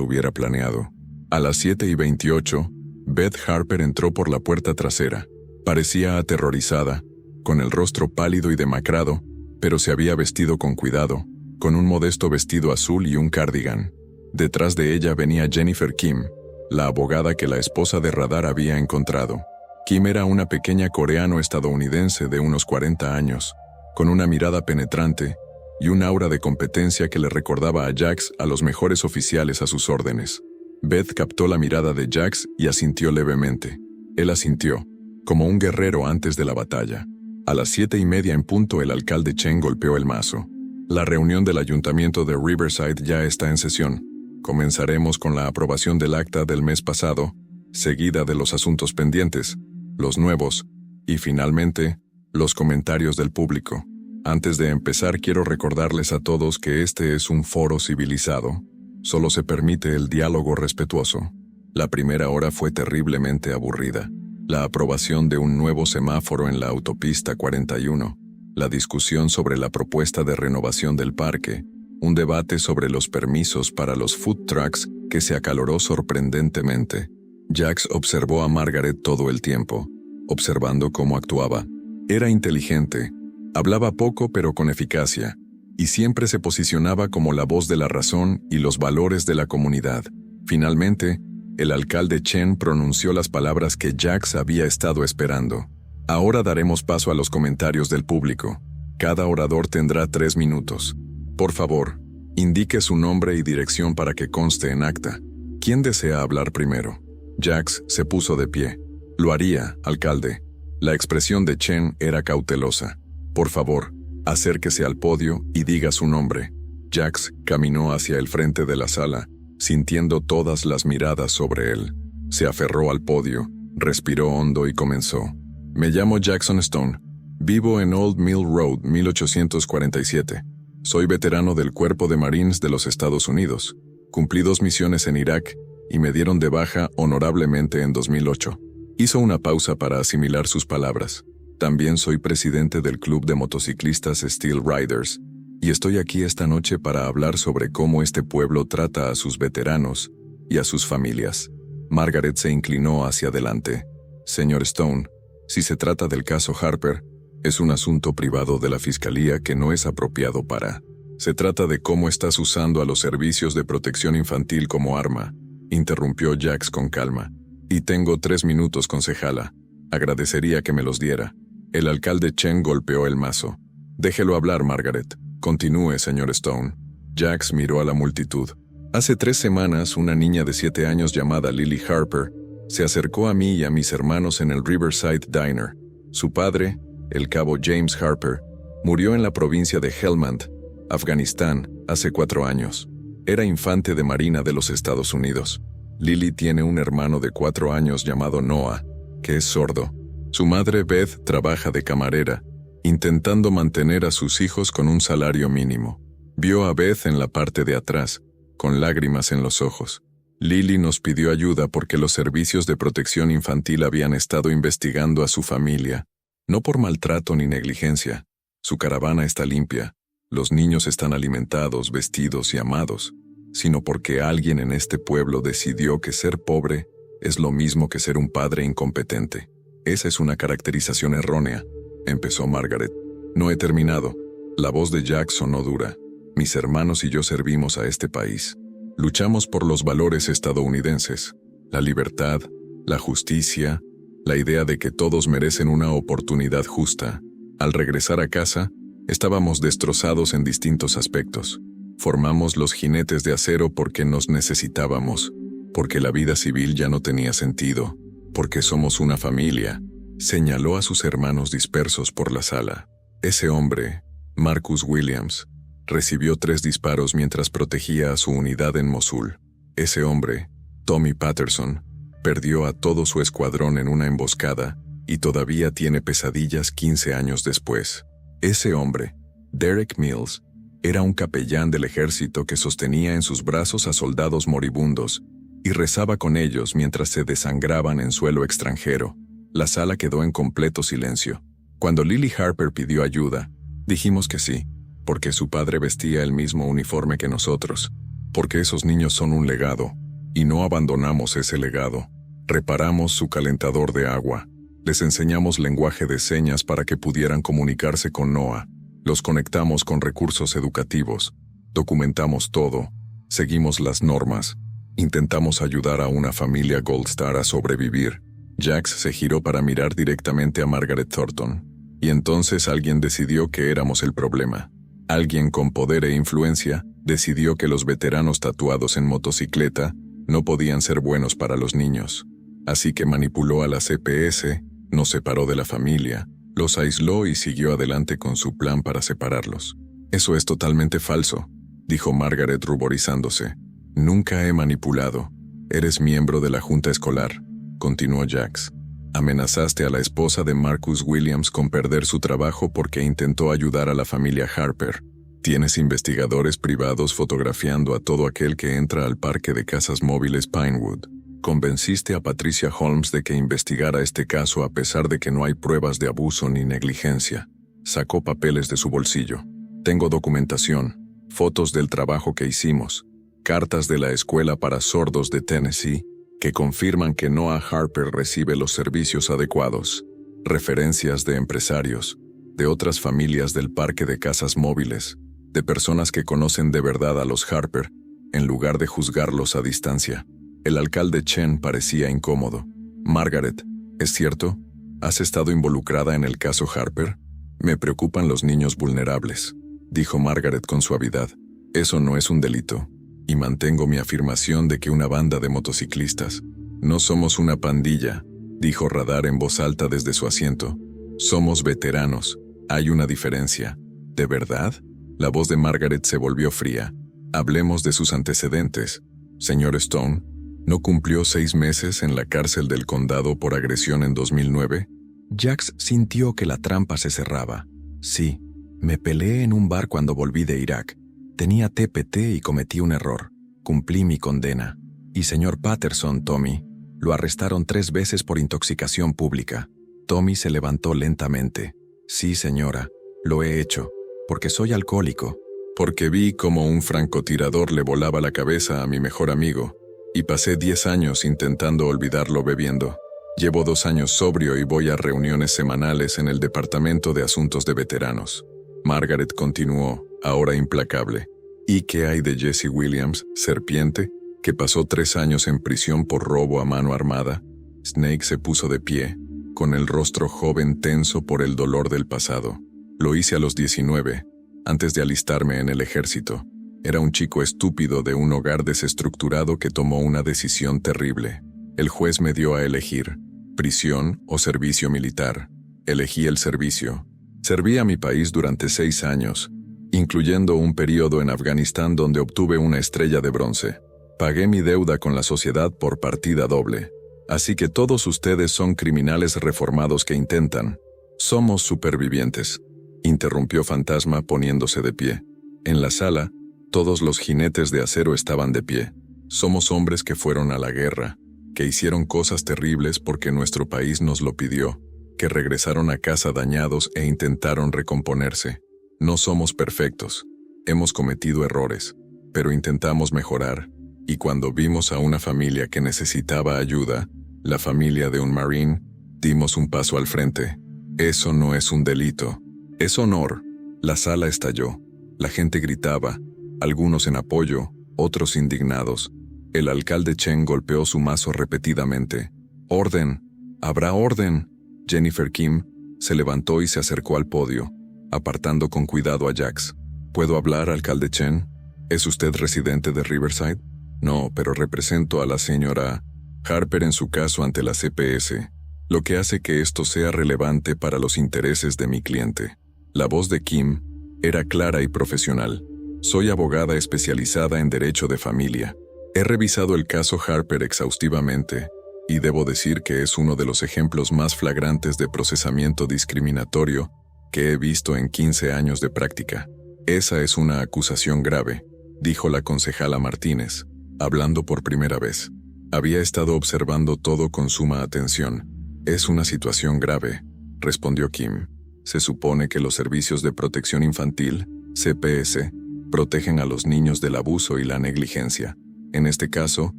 hubiera planeado. A las 7:28, Beth Harper entró por la puerta trasera. Parecía aterrorizada, con el rostro pálido y demacrado, pero se había vestido con cuidado, con un modesto vestido azul y un cardigan. Detrás de ella venía Jennifer Kim, la abogada que la esposa de Radar había encontrado. Kim era una pequeña coreano-estadounidense de unos 40 años, con una mirada penetrante y un aura de competencia que le recordaba a Jax a los mejores oficiales a sus órdenes. Beth captó la mirada de Jax y asintió levemente. Él asintió, como un guerrero antes de la batalla. A las 7:30 en punto el alcalde Chen golpeó el mazo. La reunión del ayuntamiento de Riverside ya está en sesión. Comenzaremos con la aprobación del acta del mes pasado, seguida de los asuntos pendientes, los nuevos, y finalmente, los comentarios del público. Antes de empezar quiero recordarles a todos que este es un foro civilizado. Solo se permite el diálogo respetuoso. La primera hora fue terriblemente aburrida. La aprobación de un nuevo semáforo en la autopista 41, la discusión sobre la propuesta de renovación del parque, un debate sobre los permisos para los food trucks que se acaloró sorprendentemente. Jax observó a Margaret todo el tiempo, observando cómo actuaba. Era inteligente, hablaba poco pero con eficacia, y siempre se posicionaba como la voz de la razón y los valores de la comunidad. Finalmente, el alcalde Chen pronunció las palabras que Jax había estado esperando. Ahora daremos paso a los comentarios del público. Cada orador tendrá 3 minutos. Por favor, indique su nombre y dirección para que conste en acta. ¿Quién desea hablar primero? Jax se puso de pie. Lo haría, alcalde. La expresión de Chen era cautelosa. Por favor, acérquese al podio y diga su nombre. Jax caminó hacia el frente de la sala, sintiendo todas las miradas sobre él. Se aferró al podio, respiró hondo y comenzó. Me llamo Jackson Stone. Vivo en Old Mill Road, 1847. Soy veterano del Cuerpo de Marines de los Estados Unidos. Cumplí 2 misiones en Irak y me dieron de baja honorablemente en 2008. Hizo una pausa para asimilar sus palabras. También soy presidente del club de motociclistas Steel Riders. y estoy aquí esta noche para hablar sobre cómo este pueblo trata a sus veteranos y a sus familias. Margaret se inclinó hacia adelante. Señor Stone, si se trata del caso Harper, es un asunto privado de la Fiscalía que no es apropiado para. Se trata de cómo estás usando a los servicios de protección infantil como arma, interrumpió Jax con calma. Y tengo 3 minutos, concejala. Agradecería que me los diera. El alcalde Chen golpeó el mazo. Déjelo hablar, Margaret. Continúe, señor Stone. Jax miró a la multitud. Hace 3 semanas, una niña de 7 años llamada Lily Harper se acercó a mí y a mis hermanos en el Riverside Diner. Su padre, el cabo James Harper, murió en la provincia de Helmand, Afganistán, hace 4 años. Era infante de marina de los Estados Unidos. Lily tiene un hermano de 4 años llamado Noah, que es sordo. Su madre Beth trabaja de camarera, intentando mantener a sus hijos con un salario mínimo. Vio a Beth en la parte de atrás, con lágrimas en los ojos. Lily nos pidió ayuda porque los servicios de protección infantil habían estado investigando a su familia. No por maltrato ni negligencia. Su caravana está limpia, los niños están alimentados, vestidos y amados, sino porque alguien en este pueblo decidió que ser pobre es lo mismo que ser un padre incompetente. Esa es una caracterización errónea, empezó Margaret. No he terminado. La voz de Jack sonó dura. Mis hermanos y yo servimos a este país. Luchamos por los valores estadounidenses, la libertad, la justicia, la idea de que todos merecen una oportunidad justa. Al regresar a casa, estábamos destrozados en distintos aspectos. Formamos los Jinetes de Acero porque nos necesitábamos, porque la vida civil ya no tenía sentido, porque somos una familia. Señaló a sus hermanos dispersos por la sala. Ese hombre, Marcus Williams, recibió 3 disparos mientras protegía a su unidad en Mosul. Ese hombre, Tommy Patterson, perdió a todo su escuadrón en una emboscada y todavía tiene pesadillas 15 años después. Ese hombre, Derek Mills, era un capellán del ejército que sostenía en sus brazos a soldados moribundos y rezaba con ellos mientras se desangraban en suelo extranjero. La sala quedó en completo silencio. Cuando Lily Harper pidió ayuda, dijimos que sí, porque su padre vestía el mismo uniforme que nosotros, porque esos niños son un legado, y no abandonamos ese legado. Reparamos su calentador de agua, les enseñamos lenguaje de señas para que pudieran comunicarse con Noah, los conectamos con recursos educativos, documentamos todo, seguimos las normas, intentamos ayudar a una familia Gold Star a sobrevivir. Jax se giró para mirar directamente a Margaret Thornton, y entonces alguien decidió que éramos el problema. Alguien con poder e influencia decidió que los veteranos tatuados en motocicleta no podían ser buenos para los niños. Así que manipuló a la CPS, nos separó de la familia, los aisló y siguió adelante con su plan para separarlos. Eso es totalmente falso, dijo Margaret ruborizándose. Nunca he manipulado. Eres miembro de la junta escolar, continuó Jax. Amenazaste a la esposa de Marcus Williams con perder su trabajo porque intentó ayudar a la familia Harper. Tienes investigadores privados fotografiando a todo aquel que entra al parque de casas móviles Pinewood. Convenciste a Patricia Holmes de que investigara este caso a pesar de que no hay pruebas de abuso ni negligencia. Sacó papeles de su bolsillo. Tengo documentación, fotos del trabajo que hicimos, cartas de la escuela para sordos de Tennessee, que confirman que Noah Harper recibe los servicios adecuados, referencias de empresarios, de otras familias del parque de casas móviles, de personas que conocen de verdad a los Harper, en lugar de juzgarlos a distancia. El alcalde Chen parecía incómodo. Margaret, ¿es cierto? ¿Has estado involucrada en el caso Harper? Me preocupan los niños vulnerables, dijo Margaret con suavidad. Eso no es un delito. Y mantengo mi afirmación de que una banda de motociclistas. No somos una pandilla, dijo Radar en voz alta desde su asiento. Somos veteranos. Hay una diferencia. ¿De verdad? La voz de Margaret se volvió fría. Hablemos de sus antecedentes. Señor Stone, ¿no cumplió 6 meses en la cárcel del condado por agresión en 2009? Jax sintió que la trampa se cerraba. Sí, me peleé en un bar cuando volví de Irak. Tenía TPT y cometí un error. Cumplí mi condena. Y señor Patterson, Tommy, lo arrestaron 3 veces por intoxicación pública. Tommy se levantó lentamente. Sí, señora, lo he hecho, porque soy alcohólico, porque vi como un francotirador le volaba la cabeza a mi mejor amigo, y pasé 10 años intentando olvidarlo bebiendo. Llevo 2 años sobrio y voy a reuniones semanales en el Departamento de Asuntos de Veteranos. Margaret continuó, ahora implacable. ¿Y qué hay de Jesse Williams, serpiente, que pasó 3 años en prisión por robo a mano armada? Snake se puso de pie, con el rostro joven tenso por el dolor del pasado. Lo hice a los 19, antes de alistarme en el ejército. Era un chico estúpido de un hogar desestructurado que tomó una decisión terrible. El juez me dio a elegir, prisión o servicio militar. Elegí el servicio. Serví a mi país durante 6 años, incluyendo un periodo en Afganistán donde obtuve una estrella de bronce. Pagué mi deuda con la sociedad por partida doble. Así que todos ustedes son criminales reformados que intentan. Somos supervivientes, interrumpió Fantasma poniéndose de pie. En la sala, todos los jinetes de acero estaban de pie. Somos hombres que fueron a la guerra, que hicieron cosas terribles porque nuestro país nos lo pidió, que regresaron a casa dañados e intentaron recomponerse. No somos perfectos, hemos cometido errores, pero intentamos mejorar, y cuando vimos a una familia que necesitaba ayuda, la familia de un Marine, dimos un paso al frente. Eso no es un delito, es honor. La sala estalló, la gente gritaba, algunos en apoyo, otros indignados. El alcalde Chen golpeó su mazo repetidamente. ¡Orden! ¡Habrá orden! Jennifer Kim se levantó y se acercó al podio, apartando con cuidado a Jax. ¿Puedo hablar, alcalde Chen? ¿Es usted residente de Riverside? No, pero represento a la señora Harper en su caso ante la CPS, lo que hace que esto sea relevante para los intereses de mi cliente. La voz de Kim era clara y profesional. Soy abogada especializada en derecho de familia. He revisado el caso Harper exhaustivamente, y debo decir que es uno de los ejemplos más flagrantes de procesamiento discriminatorio que he visto en 15 años de práctica. Esa es una acusación grave, dijo la concejala Martínez, hablando por primera vez. Había estado observando todo con suma atención. Es una situación grave, respondió Kim. Se supone que los servicios de protección infantil, CPS, protegen a los niños del abuso y la negligencia. En este caso,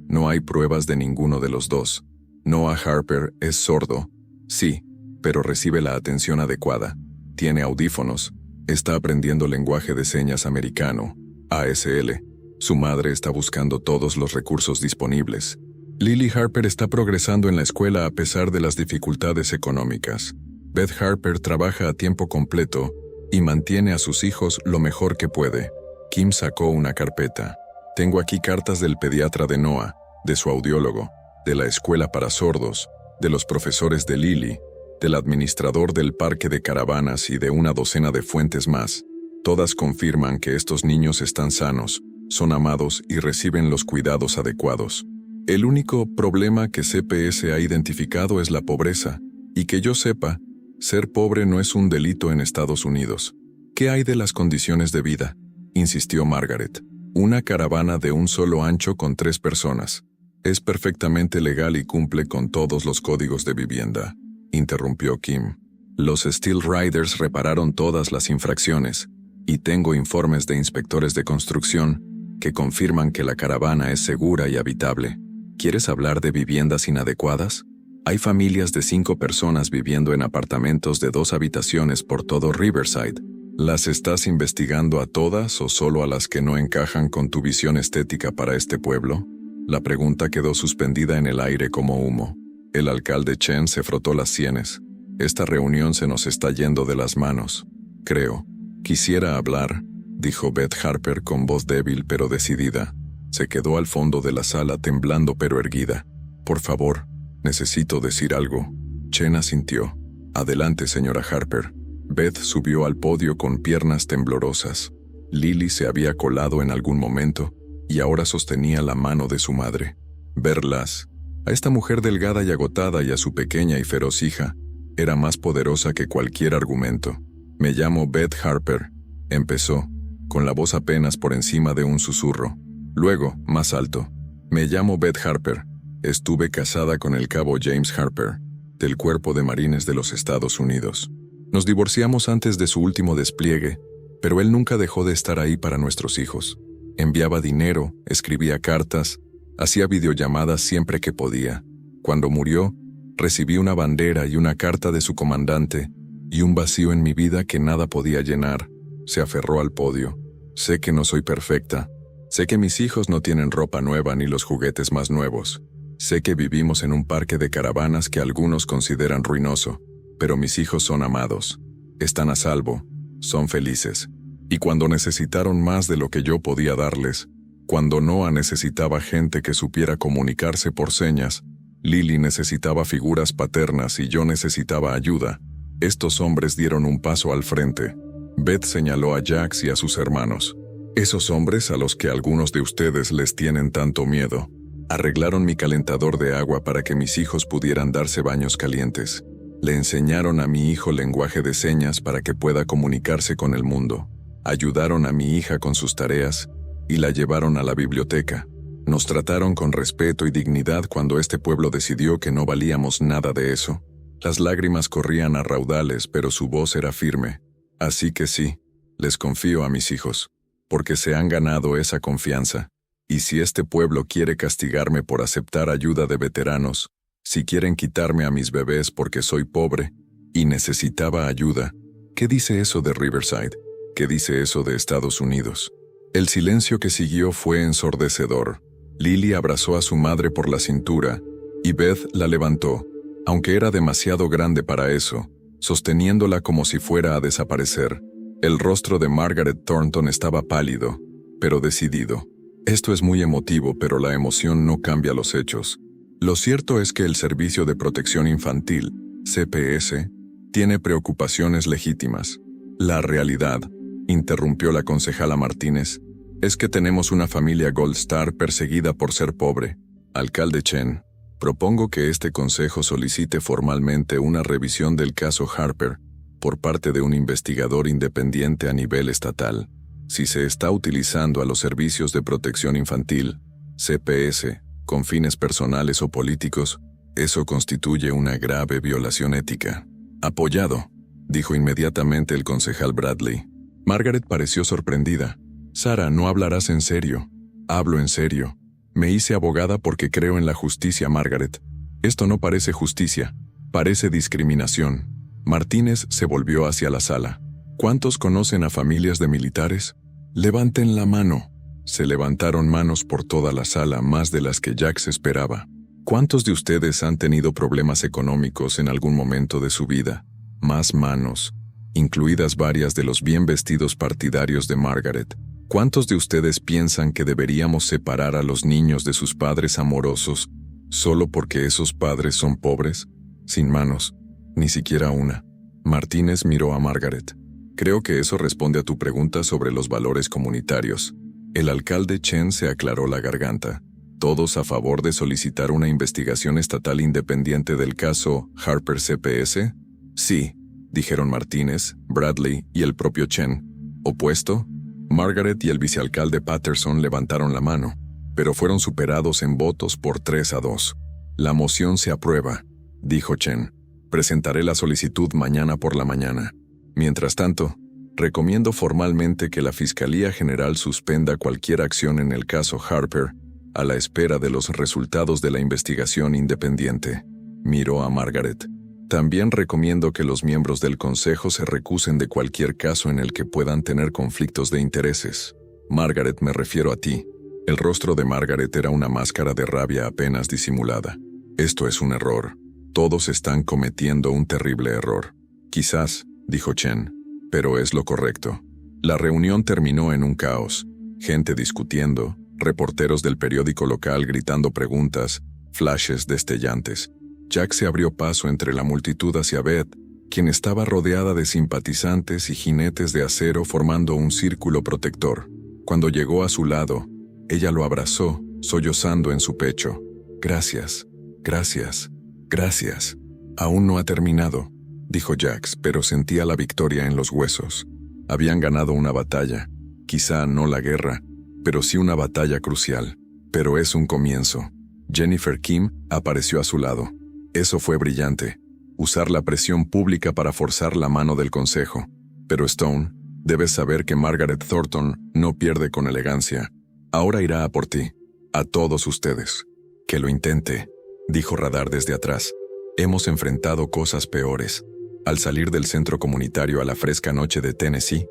no hay pruebas de ninguno de los dos. Noah Harper es sordo, sí, pero recibe la atención adecuada. Tiene audífonos, está aprendiendo lenguaje de señas americano, ASL. Su madre está buscando todos los recursos disponibles. Lily Harper está progresando en la escuela a pesar de las dificultades económicas. Beth Harper trabaja a tiempo completo y mantiene a sus hijos lo mejor que puede. Kim sacó una carpeta. Tengo aquí cartas del pediatra de Noah, de su audiólogo, de la escuela para sordos, de los profesores de Lily, del administrador del parque de caravanas y de una docena de fuentes más. Todas confirman que estos niños están sanos, son amados y reciben los cuidados adecuados. El único problema que CPS ha identificado es la pobreza, y que yo sepa, ser pobre no es un delito en Estados Unidos. ¿Qué hay de las condiciones de vida?, insistió Margaret. Una caravana de un solo ancho con 3 personas. Es perfectamente legal y cumple con todos los códigos de vivienda, interrumpió Kim. Los Steel Riders repararon todas las infracciones, y tengo informes de inspectores de construcción que confirman que la caravana es segura y habitable. ¿Quieres hablar de viviendas inadecuadas? Hay familias de 5 personas viviendo en apartamentos de 2 habitaciones por todo Riverside. ¿Las estás investigando a todas o solo a las que no encajan con tu visión estética para este pueblo? La pregunta quedó suspendida en el aire como humo. El alcalde Chen se frotó las sienes. Esta reunión se nos está yendo de las manos. Creo. Quisiera hablar, dijo Beth Harper con voz débil pero decidida. Se quedó al fondo de la sala temblando pero erguida. Por favor, necesito decir algo. Chen asintió. Adelante, señora Harper. Beth subió al podio con piernas temblorosas. Lily se había colado en algún momento y ahora sostenía la mano de su madre. Verlas, a esta mujer delgada y agotada y a su pequeña y feroz hija, era más poderosa que cualquier argumento. Me llamo Beth Harper, empezó, con la voz apenas por encima de un susurro. Luego, más alto. Me llamo Beth Harper. Estuve casada con el cabo James Harper, del Cuerpo de Marines de los Estados Unidos. Nos divorciamos antes de su último despliegue, Pero él nunca dejó de estar ahí para nuestros hijos. Enviaba dinero, escribía cartas, hacía videollamadas siempre que podía. Cuando murió, recibí una bandera y una carta de su comandante, y un vacío en mi vida que nada podía llenar. Se aferró al podio. Sé que no soy perfecta. Sé que mis hijos no tienen ropa nueva ni los juguetes más nuevos. Sé que vivimos en un parque de caravanas que algunos consideran ruinoso, pero mis hijos son amados. Están a salvo. Son felices. Y cuando necesitaron más de lo que yo podía darles, cuando Noah necesitaba gente que supiera comunicarse por señas, Lily necesitaba figuras paternas y yo necesitaba ayuda, estos hombres dieron un paso al frente. Beth señaló a Jax y a sus hermanos. Esos hombres a los que algunos de ustedes les tienen tanto miedo, arreglaron mi calentador de agua para que mis hijos pudieran darse baños calientes. Le enseñaron a mi hijo lenguaje de señas para que pueda comunicarse con el mundo. Ayudaron a mi hija con sus tareas y la llevaron a la biblioteca. Nos trataron con respeto y dignidad cuando este pueblo decidió que no valíamos nada de eso. Las lágrimas corrían a raudales, pero su voz era firme. Así que sí, les confío a mis hijos, porque se han ganado esa confianza. Y si este pueblo quiere castigarme por aceptar ayuda de veteranos, si quieren quitarme a mis bebés porque soy pobre y necesitaba ayuda, ¿qué dice eso de Riverside? ¿Qué dice eso de Estados Unidos? El silencio que siguió fue ensordecedor. Lily abrazó a su madre por la cintura y Beth la levantó, aunque era demasiado grande para eso, sosteniéndola como si fuera a desaparecer. El rostro de Margaret Thornton estaba pálido, pero decidido. Esto es muy emotivo, pero la emoción no cambia los hechos. Lo cierto es que el Servicio de Protección Infantil, CPS, tiene preocupaciones legítimas. La realidad, interrumpió la concejala Martínez, es que tenemos una familia Gold Star perseguida por ser pobre. Alcalde Chen, propongo que este consejo solicite formalmente una revisión del caso Harper por parte de un investigador independiente a nivel estatal. Si se está utilizando a los servicios de protección infantil, CPS, con fines personales o políticos, eso constituye una grave violación ética. Apoyado, dijo inmediatamente el concejal Bradley. Margaret pareció sorprendida. Sara, no hablarás en serio. Hablo en serio. Me hice abogada porque creo en la justicia, Margaret. Esto no parece justicia, parece discriminación. Martínez se volvió hacia la sala. ¿Cuántos conocen a familias de militares? Levanten la mano. Se levantaron manos por toda la sala, más de las que Jax esperaba. ¿Cuántos de ustedes han tenido problemas económicos en algún momento de su vida? Más manos, incluidas varias de los bien vestidos partidarios de Margaret. ¿Cuántos de ustedes piensan que deberíamos separar a los niños de sus padres amorosos solo porque esos padres son pobres? Sin manos, ni siquiera una. Martínez miró a Margaret. Creo que eso responde a tu pregunta sobre los valores comunitarios. El alcalde Chen se aclaró la garganta. ¿Todos a favor de solicitar una investigación estatal independiente del caso Harper CPS? Sí, dijeron Martínez, Bradley y el propio Chen. ¿Opuesto? Margaret y el vicealcalde Patterson levantaron la mano, pero fueron superados en votos por 3-2. La moción se aprueba, dijo Chen. Presentaré la solicitud mañana por la mañana. Mientras tanto, recomiendo formalmente que la Fiscalía General suspenda cualquier acción en el caso Harper a la espera de los resultados de la investigación independiente. Miró a Margaret. También recomiendo que los miembros del Consejo se recusen de cualquier caso en el que puedan tener conflictos de intereses. Margaret, me refiero a ti. El rostro de Margaret era una máscara de rabia apenas disimulada. Esto es un error. Todos están cometiendo un terrible error. Quizás, dijo Chen, pero es lo correcto. La reunión terminó en un caos. Gente discutiendo, reporteros del periódico local gritando preguntas, flashes destellantes. Jack se abrió paso entre la multitud hacia Beth, quien estaba rodeada de simpatizantes y jinetes de acero formando un círculo protector. Cuando llegó a su lado, ella lo abrazó, sollozando en su pecho. Gracias, gracias, gracias. Aún no ha terminado, dijo Jax, pero sentía la victoria en los huesos. Habían ganado una batalla, quizá no la guerra, pero sí una batalla crucial. Pero es un comienzo. Jennifer Kim apareció a su lado. Eso fue brillante, usar la presión pública para forzar la mano del consejo. Pero Stone, Debes saber que Margaret Thornton no pierde con elegancia. Ahora irá a por ti. A todos ustedes. Que lo intente, dijo Radar desde atrás. Hemos enfrentado cosas peores. Al salir del centro comunitario a la fresca noche de Tennessee,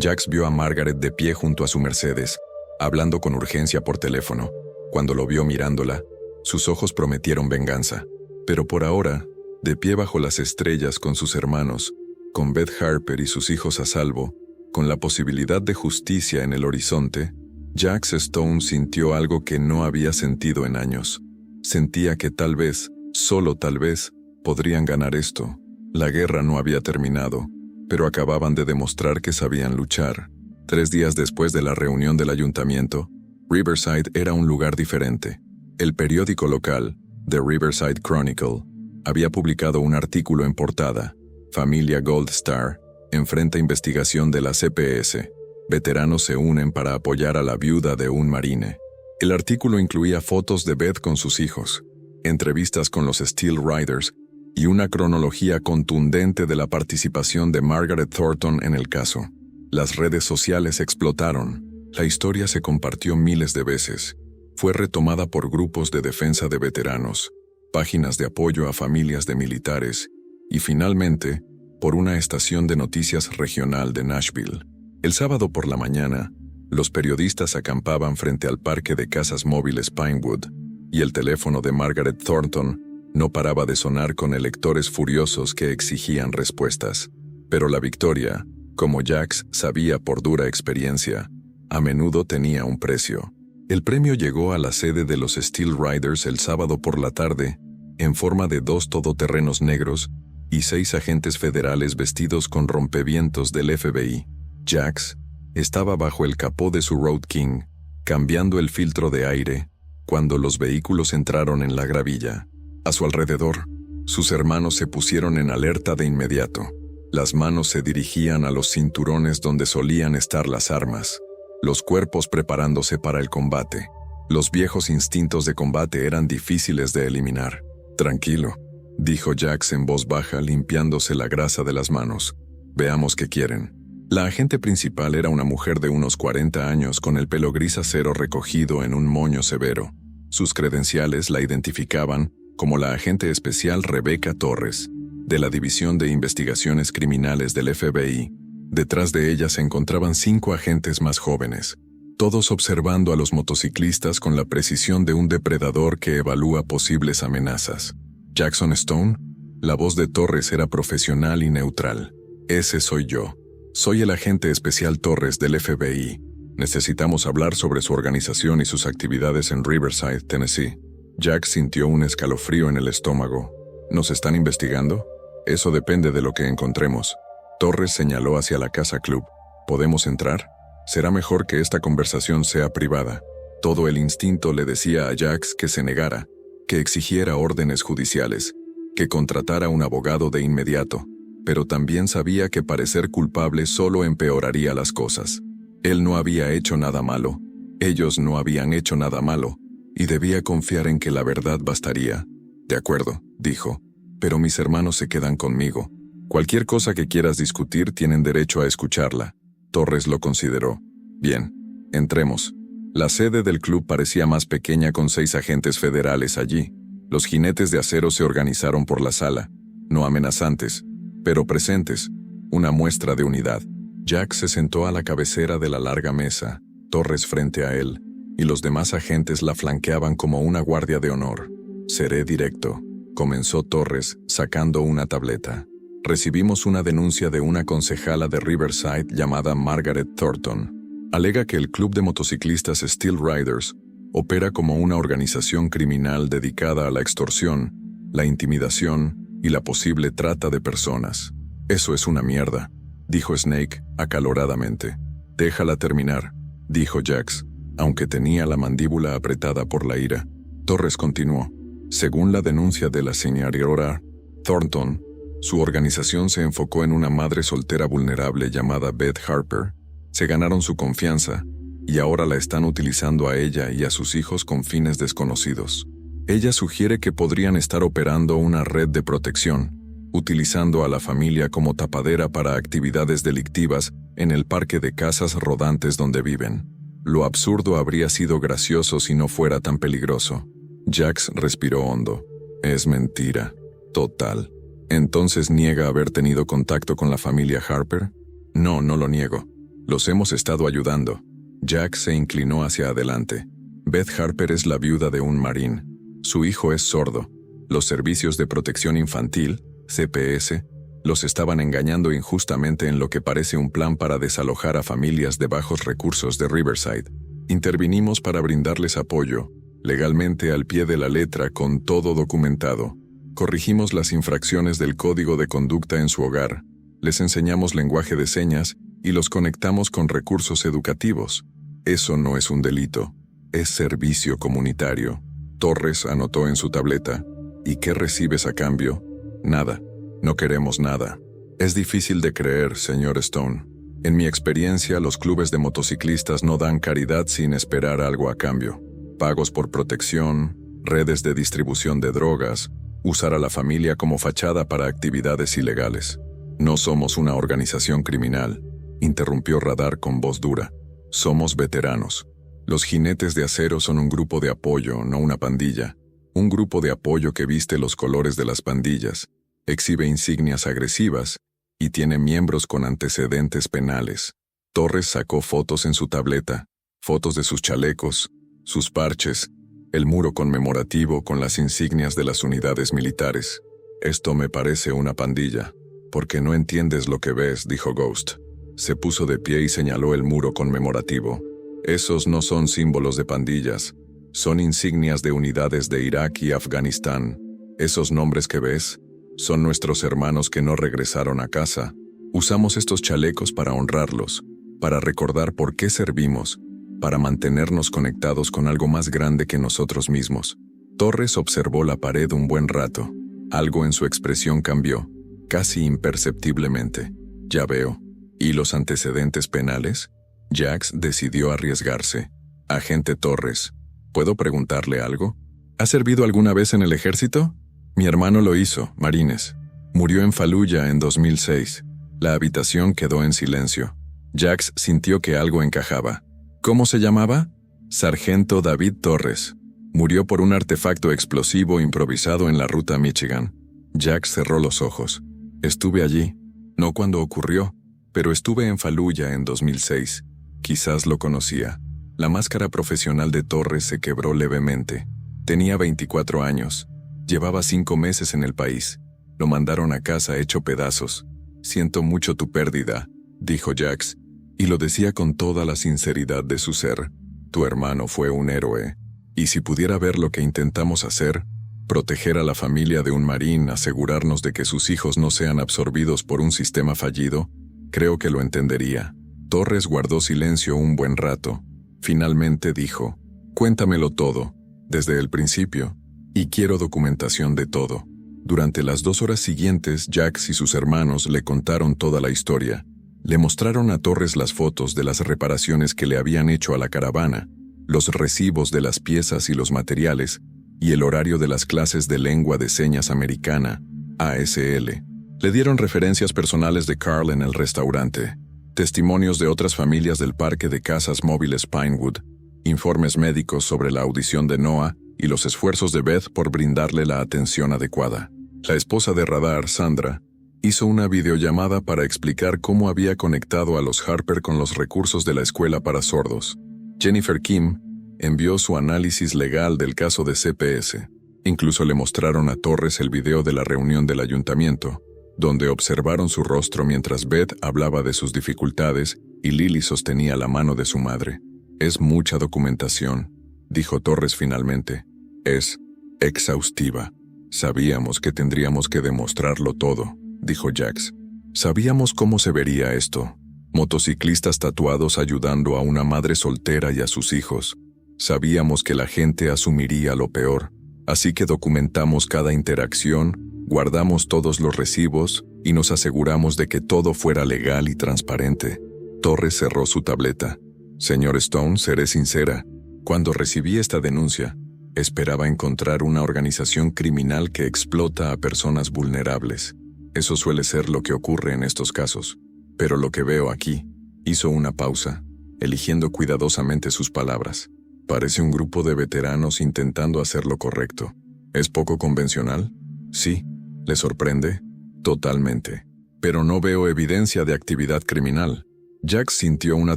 Jax vio a Margaret de pie junto a su Mercedes, hablando con urgencia por teléfono. Cuando lo vio mirándola, sus ojos prometieron venganza. Pero por ahora, de pie bajo las estrellas con sus hermanos, con Beth Harper y sus hijos a salvo, con la posibilidad de justicia en el horizonte, Jax Stone sintió algo que no había sentido en años. Sentía que tal vez, solo tal vez, podrían ganar esto. La guerra no había terminado, pero acababan de demostrar que sabían luchar. 3 días después de la reunión del ayuntamiento, Riverside era un lugar diferente. El periódico local, The Riverside Chronicle, había publicado un artículo en portada: Familia Gold Star enfrenta investigación de la CPS. Veteranos se unen para apoyar a la viuda de un marine. El artículo incluía fotos de Beth con sus hijos, entrevistas con los Steel Riders y una cronología contundente de la participación de Margaret Thornton en el caso. Las redes sociales explotaron. La historia se compartió miles de veces. Fue retomada por grupos de defensa de veteranos, páginas de apoyo a familias de militares y finalmente, por una estación de noticias regional de Nashville. El sábado por la mañana, los periodistas acampaban frente al parque de casas móviles Pinewood, y el teléfono de Margaret Thornton no paraba de sonar con electores furiosos que exigían respuestas. Pero la victoria, como Jax sabía por dura experiencia, a menudo tenía un precio. El premio llegó a la sede de los Steel Riders el sábado por la tarde, en forma de 2 todoterrenos negros y 6 agentes federales vestidos con rompevientos del FBI. Jax estaba bajo el capó de su Road King, cambiando el filtro de aire, cuando los vehículos entraron en la gravilla. A su alrededor, sus hermanos se pusieron en alerta de inmediato. Las manos se dirigían a los cinturones donde solían estar las armas, los cuerpos preparándose para el combate. Los viejos instintos de combate eran difíciles de eliminar. «Tranquilo», dijo Jax en voz baja, limpiándose la grasa de las manos. «Veamos qué quieren». La agente principal era una mujer de unos 40 años con el pelo gris acero recogido en un moño severo. Sus credenciales la identificaban como la agente especial Rebecca Torres, de la División de Investigaciones Criminales del FBI. Detrás de ella se encontraban 5 agentes más jóvenes, todos observando a los motociclistas con la precisión de un depredador que evalúa posibles amenazas. «Jackson Stone», la voz de Torres era profesional y neutral. «Ese soy yo. Soy el agente especial Torres del FBI. Necesitamos hablar sobre su organización y sus actividades en Riverside, Tennessee». Jax sintió un escalofrío en el estómago. «¿Nos están investigando? Eso depende de lo que encontremos». Torres señaló hacia la casa club. «¿Podemos entrar? Será mejor que esta conversación sea privada». Todo el instinto le decía a Jax que se negara, que exigiera órdenes judiciales, que contratara un abogado de inmediato, pero también sabía que parecer culpable solo empeoraría las cosas. Él no había hecho nada malo, ellos no habían hecho nada malo, y debía confiar en que la verdad bastaría. «De acuerdo», dijo, «pero mis hermanos se quedan conmigo. Cualquier cosa que quieras discutir tienen derecho a escucharla». Torres lo consideró. «Bien, entremos». La sede del club parecía más pequeña con 6 agentes federales allí. Los jinetes de acero se organizaron por la sala, no amenazantes, pero presentes, una muestra de unidad. Jax se sentó a la cabecera de la larga mesa, Torres frente a él, y los demás agentes la flanqueaban como una guardia de honor. «Seré directo», comenzó Torres, sacando una tableta. «Recibimos una denuncia de una concejala de Riverside llamada Margaret Thornton. Alega que el club de motociclistas Steel Riders opera como una organización criminal dedicada a la extorsión, la intimidación y la posible trata de personas». «Eso es una mierda», dijo Snake acaloradamente. «Déjala terminar», dijo Jax, aunque tenía la mandíbula apretada por la ira. Torres continuó. «Según la denuncia de la señora Thornton, su organización se enfocó en una madre soltera vulnerable llamada Beth Harper. Se ganaron su confianza, y ahora la están utilizando a ella y a sus hijos con fines desconocidos. Ella sugiere que podrían estar operando una red de protección, utilizando a la familia como tapadera para actividades delictivas en el parque de casas rodantes donde viven. Lo absurdo habría sido gracioso si no fuera tan peligroso. Jax respiró hondo. Es mentira. Total. ¿Entonces niega haber tenido contacto con la familia Harper? No, no lo niego. Los hemos estado ayudando. Jax se inclinó hacia adelante. Beth Harper es la viuda de un marín. Su hijo es sordo. Los servicios de protección infantil, CPS, los estaban engañando injustamente en lo que parece un plan para desalojar a familias de bajos recursos de Riverside. Intervinimos para brindarles apoyo, legalmente al pie de la letra con todo documentado. Corregimos las infracciones del código de conducta en su hogar, les enseñamos lenguaje de señas y los conectamos con recursos educativos. Eso no es un delito, es servicio comunitario. Torres anotó en su tableta. ¿Y qué recibes a cambio? Nada. No queremos nada. Es difícil de creer, señor Stone. En mi experiencia, los clubes de motociclistas no dan caridad sin esperar algo a cambio. Pagos por protección, redes de distribución de drogas, usar a la familia como fachada para actividades ilegales. No somos una organización criminal, interrumpió Radar con voz dura. Somos veteranos. Los jinetes de acero son un grupo de apoyo, no una pandilla. Un grupo de apoyo que viste los colores de las pandillas, exhibe insignias agresivas y tiene miembros con antecedentes penales. Torres sacó fotos en su tableta, fotos de sus chalecos, sus parches, el muro conmemorativo con las insignias de las unidades militares. Esto me parece una pandilla. Porque no entiendes lo que ves, dijo Ghost. Se puso de pie y señaló el muro conmemorativo. Esos no son símbolos de pandillas, son insignias de unidades de Irak y Afganistán. Esos nombres que ves son nuestros hermanos que no regresaron a casa. Usamos estos chalecos para honrarlos, para recordar por qué servimos, para mantenernos conectados con algo más grande que nosotros mismos. Torres observó la pared un buen rato. Algo en su expresión cambió, casi imperceptiblemente. Ya veo. ¿Y los antecedentes penales? Jax decidió arriesgarse. Agente Torres, ¿puedo preguntarle algo? ¿Ha servido alguna vez en el ejército? Mi hermano lo hizo, Marines. Murió en Fallujah en 2006. La habitación quedó en silencio. Jax sintió que algo encajaba. ¿Cómo se llamaba? Sargento David Torres. Murió por un artefacto explosivo improvisado en la ruta Michigan. Jax cerró los ojos. Estuve allí. No cuando ocurrió, pero estuve en Fallujah en 2006. Quizás lo conocía. La máscara profesional de Torres se quebró levemente. Tenía 24 años. Llevaba 5 meses en el país. Lo mandaron a casa hecho pedazos. Siento mucho tu pérdida, dijo Jax, y lo decía con toda la sinceridad de su ser. Tu hermano fue un héroe. Y si pudiera ver lo que intentamos hacer, proteger a la familia de un marín, asegurarnos de que sus hijos no sean absorbidos por un sistema fallido, creo que lo entendería. Torres guardó silencio un buen rato. Finalmente dijo, cuéntamelo todo, desde el principio, y quiero documentación de todo. Durante las 2 horas siguientes, Jax y sus hermanos le contaron toda la historia. Le mostraron a Torres las fotos de las reparaciones que le habían hecho a la caravana, los recibos de las piezas y los materiales, y el horario de las clases de lengua de señas americana, ASL. Le dieron referencias personales de Carl en el restaurante, testimonios de otras familias del parque de casas móviles Pinewood, informes médicos sobre la audición de Noah y los esfuerzos de Beth por brindarle la atención adecuada. La esposa de Radar, Sandra, hizo una videollamada para explicar cómo había conectado a los Harper con los recursos de la escuela para sordos. Jennifer Kim envió su análisis legal del caso de CPS. Incluso le mostraron a Torres el video de la reunión del ayuntamiento, donde observaron su rostro mientras Beth hablaba de sus dificultades y Lily sostenía la mano de su madre. Es mucha documentación, dijo Torres finalmente. Es exhaustiva. Sabíamos que tendríamos que demostrarlo todo, dijo Jax. Sabíamos cómo se vería esto. Motociclistas tatuados ayudando a una madre soltera y a sus hijos. Sabíamos que la gente asumiría lo peor, así que documentamos cada interacción, guardamos todos los recibos y nos aseguramos de que todo fuera legal y transparente. Torres cerró su tableta. Señor Stone, seré sincera. Cuando recibí esta denuncia, esperaba encontrar una organización criminal que explota a personas vulnerables. Eso suele ser lo que ocurre en estos casos. Pero lo que veo aquí Hizo una pausa, eligiendo cuidadosamente sus palabras. Parece un grupo de veteranos intentando hacer lo correcto. ¿Es poco convencional? Sí. ¿Le sorprende? Totalmente. Pero no veo evidencia de actividad criminal. Jax sintió una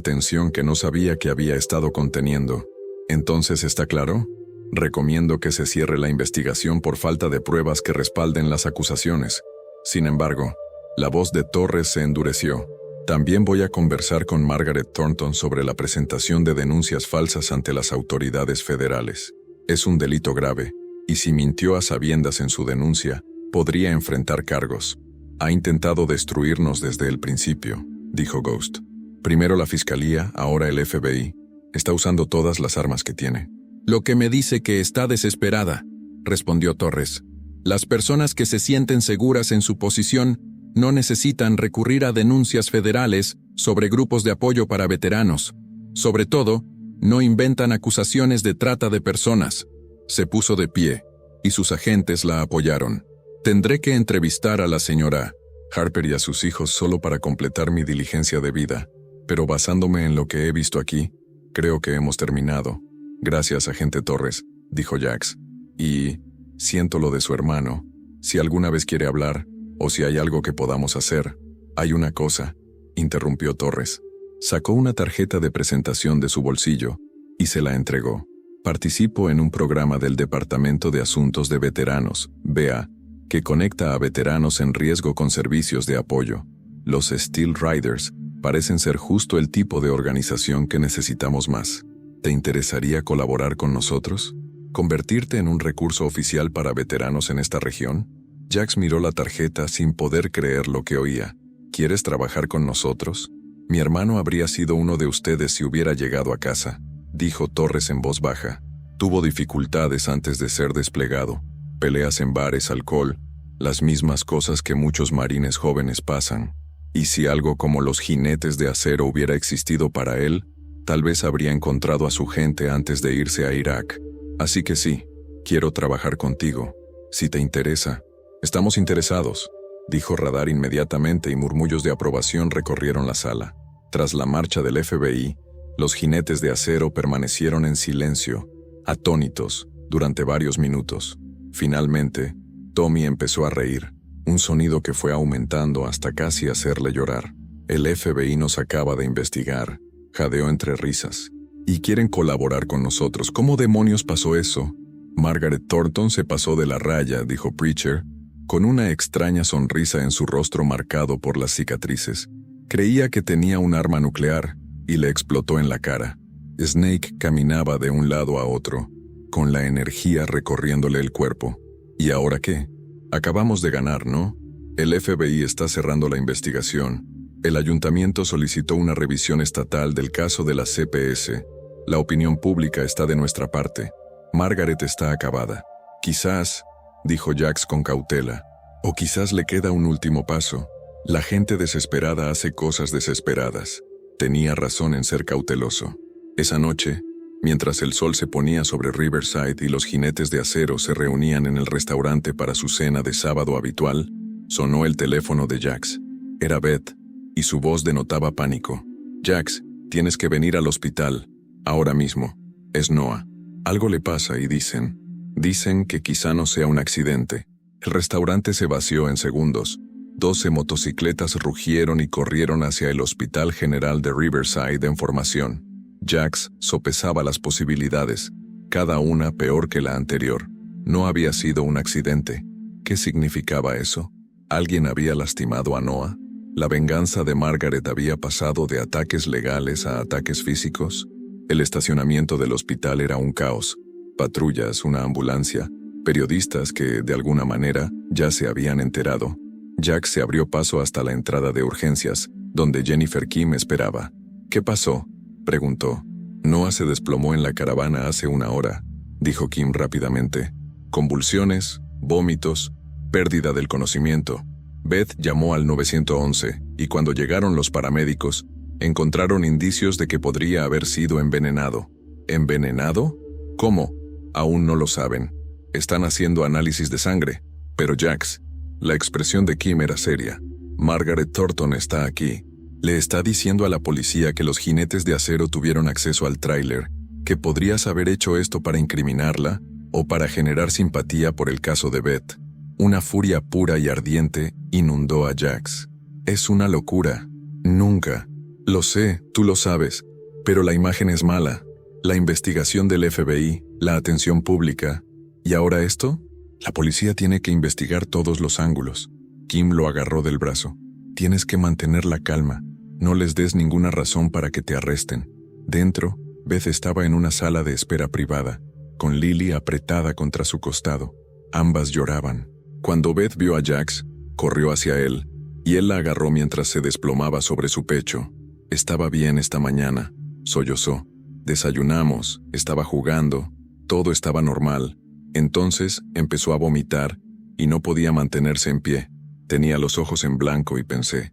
tensión que no sabía que había estado conteniendo. ¿Entonces está claro? Recomiendo que se cierre la investigación por falta de pruebas que respalden las acusaciones. Sin embargo, la voz de Torres se endureció. También voy a conversar con Margaret Thornton sobre la presentación de denuncias falsas ante las autoridades federales. Es un delito grave, y si mintió a sabiendas en su denuncia, podría enfrentar cargos. Ha intentado destruirnos desde el principio, dijo Ghost. Primero la fiscalía, ahora el FBI. Está usando todas las armas que tiene. Lo que me dice que está desesperada, respondió Torres. Las personas que se sienten seguras en su posición no necesitan recurrir a denuncias federales sobre grupos de apoyo para veteranos. Sobre todo, no inventan acusaciones de trata de personas. Se puso de pie, y sus agentes la apoyaron. Tendré que entrevistar a la señora Harper y a sus hijos solo para completar mi diligencia de vida, pero basándome en lo que he visto aquí, creo que hemos terminado. Gracias, agente Torres, dijo Jax. Y siento lo de su hermano. Si alguna vez quiere hablar, o si hay algo que podamos hacer. Hay una cosa, interrumpió Torres. Sacó una tarjeta de presentación de su bolsillo y se la entregó. Participo en un programa del Departamento de Asuntos de Veteranos, VA, que conecta a veteranos en riesgo con servicios de apoyo. Los Steel Riders parecen ser justo el tipo de organización que necesitamos más. ¿Te interesaría colaborar con nosotros? ¿Convertirte en un recurso oficial para veteranos en esta región? Jax miró la tarjeta sin poder creer lo que oía. ¿Quieres trabajar con nosotros? Mi hermano habría sido uno de ustedes si hubiera llegado a casa, dijo Torres en voz baja. Tuvo dificultades antes de ser desplegado. Peleas en bares, alcohol, las mismas cosas que muchos marines jóvenes pasan. Y si algo como los jinetes de acero hubiera existido para él, tal vez habría encontrado a su gente antes de irse a Irak. Así que sí, quiero trabajar contigo. Si te interesa. Estamos interesados, dijo Radar inmediatamente y murmullos de aprobación recorrieron la sala. Tras la marcha del FBI, los jinetes de acero permanecieron en silencio, atónitos, durante varios minutos. Finalmente, Tommy empezó a reír, un sonido que fue aumentando hasta casi hacerle llorar. El FBI nos acaba de investigar, jadeó entre risas. ¿Y quieren colaborar con nosotros? ¿Cómo demonios pasó eso? Margaret Thornton se pasó de la raya, dijo Preacher, con una extraña sonrisa en su rostro marcado por las cicatrices. Creía que tenía un arma nuclear y le explotó en la cara. Snake caminaba de un lado a otro, con la energía recorriéndole el cuerpo. ¿Y ahora qué? Acabamos de ganar, ¿no? El FBI está cerrando la investigación. El ayuntamiento solicitó una revisión estatal del caso de la CPS. La opinión pública está de nuestra parte. Margaret está acabada. Quizás, dijo Jax con cautela, o quizás le queda un último paso. La gente desesperada hace cosas desesperadas. Tenía razón en ser cauteloso. Esa noche, mientras el sol se ponía sobre Riverside y los jinetes de acero se reunían en el restaurante para su cena de sábado habitual, sonó el teléfono de Jax. Era Beth, y su voz denotaba pánico. Jax, tienes que venir al hospital, ahora mismo. Es Noah. Algo le pasa y dicen que quizá no sea un accidente. El restaurante se vació en segundos. 12 motocicletas rugieron y corrieron hacia el Hospital General de Riverside en formación. Jax sopesaba las posibilidades, cada una peor que la anterior. No había sido un accidente. ¿Qué significaba eso? ¿Alguien había lastimado a Noah? ¿La venganza de Margaret había pasado de ataques legales a ataques físicos? El estacionamiento del hospital era un caos. Patrullas, una ambulancia, periodistas que, de alguna manera, ya se habían enterado. Jax se abrió paso hasta la entrada de urgencias, donde Jennifer Kim esperaba. ¿Qué pasó?, preguntó. Noah se desplomó en la caravana hace una hora, dijo Kim rápidamente. Convulsiones, vómitos, pérdida del conocimiento. Beth llamó al 911, y cuando llegaron los paramédicos, encontraron indicios de que podría haber sido envenenado. ¿Envenenado? ¿Cómo? Aún no lo saben. Están haciendo análisis de sangre. Pero Jax, la expresión de Kim era seria. Margaret Thornton está aquí. Le está diciendo a la policía que los jinetes de acero tuvieron acceso al tráiler, que podrías haber hecho esto para incriminarla o para generar simpatía por el caso de Beth. Una furia pura y ardiente inundó a Jax. Es una locura. Nunca. Lo sé, tú lo sabes, pero la imagen es mala. La investigación del FBI, la atención pública. ¿Y ahora esto? La policía tiene que investigar todos los ángulos. Kim lo agarró del brazo. Tienes que mantener la calma. No les des ninguna razón para que te arresten. Dentro, Beth estaba en una sala de espera privada, con Lily apretada contra su costado. Ambas lloraban. Cuando Beth vio a Jax, corrió hacia él, y él la agarró mientras se desplomaba sobre su pecho. Estaba bien esta mañana, sollozó. Desayunamos, estaba jugando, todo estaba normal. Entonces empezó a vomitar y no podía mantenerse en pie. Tenía los ojos en blanco y pensé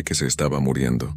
que se estaba muriendo.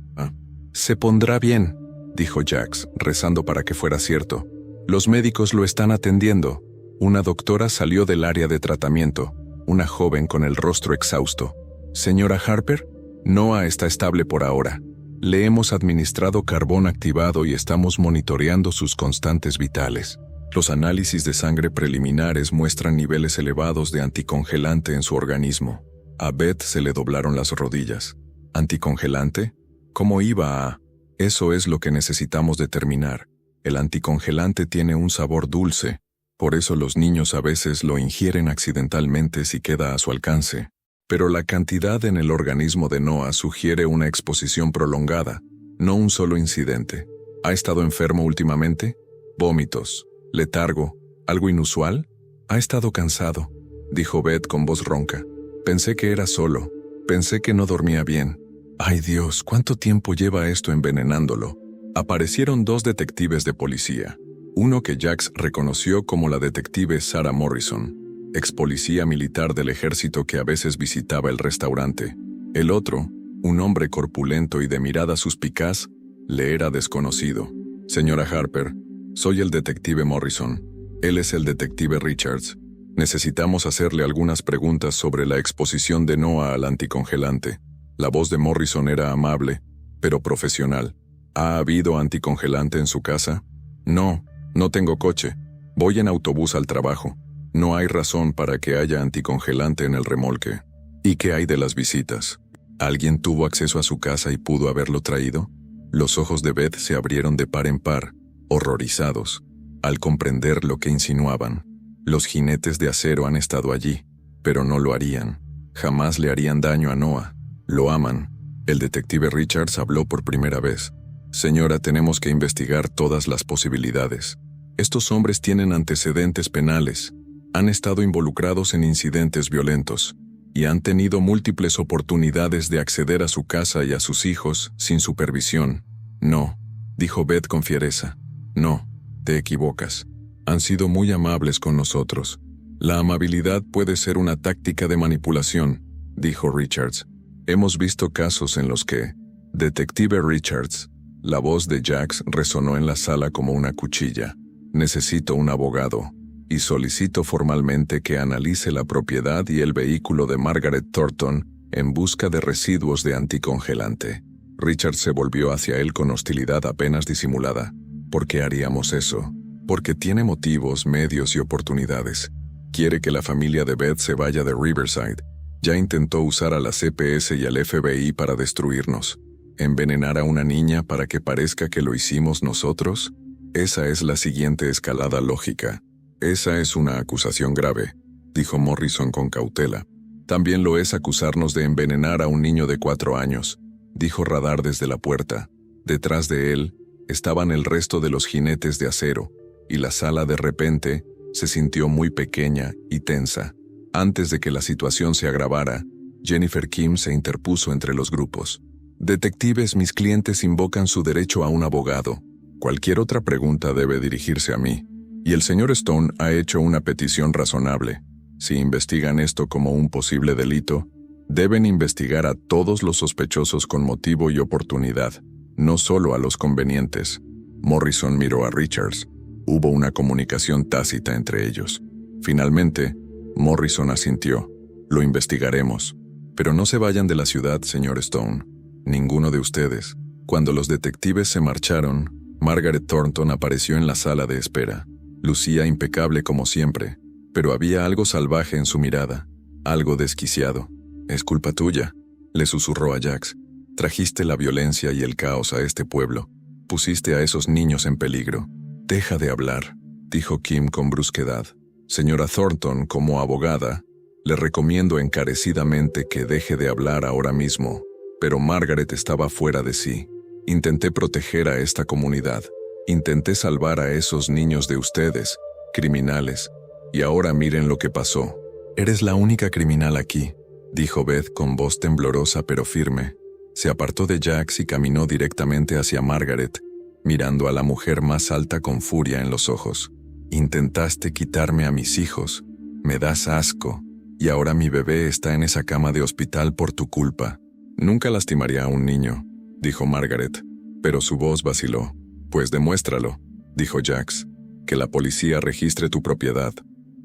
Se pondrá bien, dijo Jax, rezando para que fuera cierto. Los médicos lo están atendiendo. Una doctora salió del área de tratamiento, una joven con el rostro exhausto. Señora Harper, Noah está estable por ahora. Le hemos administrado carbón activado y estamos monitoreando sus constantes vitales. Los análisis de sangre preliminares muestran niveles elevados de anticongelante en su organismo. A Beth se le doblaron las rodillas. ¿Anticongelante? ¿Cómo iba a...? Eso es lo que necesitamos determinar. El anticongelante tiene un sabor dulce, por eso los niños a veces lo ingieren accidentalmente si queda a su alcance. Pero la cantidad en el organismo de Noah sugiere una exposición prolongada, no un solo incidente. ¿Ha estado enfermo últimamente? Vómitos, letargo, ¿algo inusual? Ha estado cansado, dijo Beth con voz ronca. Pensé que era solo, pensé que no dormía bien. Ay Dios, ¿cuánto tiempo lleva esto envenenándolo? Aparecieron 2 detectives de policía. Uno que Jax reconoció como la detective Sarah Morrison, ex policía militar del ejército que a veces visitaba el restaurante. El otro, un hombre corpulento y de mirada suspicaz, le era desconocido. Señora Harper, soy el detective Morrison. Él es el detective Richards. Necesitamos hacerle algunas preguntas sobre la exposición de Noah al anticongelante. La voz de Morrison era amable, pero profesional. ¿Ha habido anticongelante en su casa? No, no tengo coche. Voy en autobús al trabajo. No hay razón para que haya anticongelante en el remolque. ¿Y qué hay de las visitas? ¿Alguien tuvo acceso a su casa y pudo haberlo traído? Los ojos de Beth se abrieron de par en par, horrorizados, al comprender lo que insinuaban. Los jinetes de acero han estado allí, pero no lo harían. Jamás le harían daño a Noah. Lo aman. El detective Richards habló por primera vez. Señora, tenemos que investigar todas las posibilidades. Estos hombres tienen antecedentes penales, han estado involucrados en incidentes violentos, y han tenido múltiples oportunidades de acceder a su casa y a sus hijos sin supervisión. No, dijo Beth con fiereza. No, te equivocas. Han sido muy amables con nosotros. La amabilidad puede ser una táctica de manipulación, dijo Richards. Hemos visto casos en los que... Detective Richards. La voz de Jax resonó en la sala como una cuchilla. Necesito un abogado, y solicito formalmente que analice la propiedad y el vehículo de Margaret Thornton en busca de residuos de anticongelante. Richard se volvió hacia él con hostilidad apenas disimulada. ¿Por qué haríamos eso? Porque tiene motivos, medios y oportunidades. Quiere que la familia de Beth se vaya de Riverside. Ya intentó usar a la CPS y al FBI para destruirnos. ¿Envenenar a una niña para que parezca que lo hicimos nosotros? Esa es la siguiente escalada lógica. Esa es una acusación grave, dijo Morrison con cautela. También lo es acusarnos de envenenar a un niño de 4 años, dijo Radar desde la puerta. Detrás de él estaban el resto de los jinetes de acero, y la sala de repente se sintió muy pequeña y tensa. Antes de que la situación se agravara, Jennifer Kim se interpuso entre los grupos. Detectives, mis clientes invocan su derecho a un abogado. Cualquier otra pregunta debe dirigirse a mí. Y el señor Stone ha hecho una petición razonable. Si investigan esto como un posible delito, deben investigar a todos los sospechosos con motivo y oportunidad, no solo a los convenientes. Morrison miró a Richards. Hubo una comunicación tácita entre ellos. Finalmente, Morrison asintió. Lo investigaremos. Pero no se vayan de la ciudad, señor Stone. Ninguno de ustedes. Cuando los detectives se marcharon, Margaret Thornton apareció en la sala de espera. Lucía impecable como siempre, pero había algo salvaje en su mirada, algo desquiciado. «Es culpa tuya», le susurró a Jax. «Trajiste la violencia y el caos a este pueblo. Pusiste a esos niños en peligro». «Deja de hablar», dijo Kim con brusquedad. «Señora Thornton, como abogada, le recomiendo encarecidamente que deje de hablar ahora mismo». Pero Margaret estaba fuera de sí. «Intenté proteger a esta comunidad. Intenté salvar a esos niños de ustedes, criminales. Y ahora miren lo que pasó». «Eres la única criminal aquí», dijo Beth con voz temblorosa pero firme. Se apartó de Jax y caminó directamente hacia Margaret, mirando a la mujer más alta con furia en los ojos. «Intentaste quitarme a mis hijos. Me das asco. Y ahora mi bebé está en esa cama de hospital por tu culpa». «Nunca lastimaría a un niño», dijo Margaret, pero su voz vaciló. «Pues demuéstralo», dijo Jax. «Que la policía registre tu propiedad.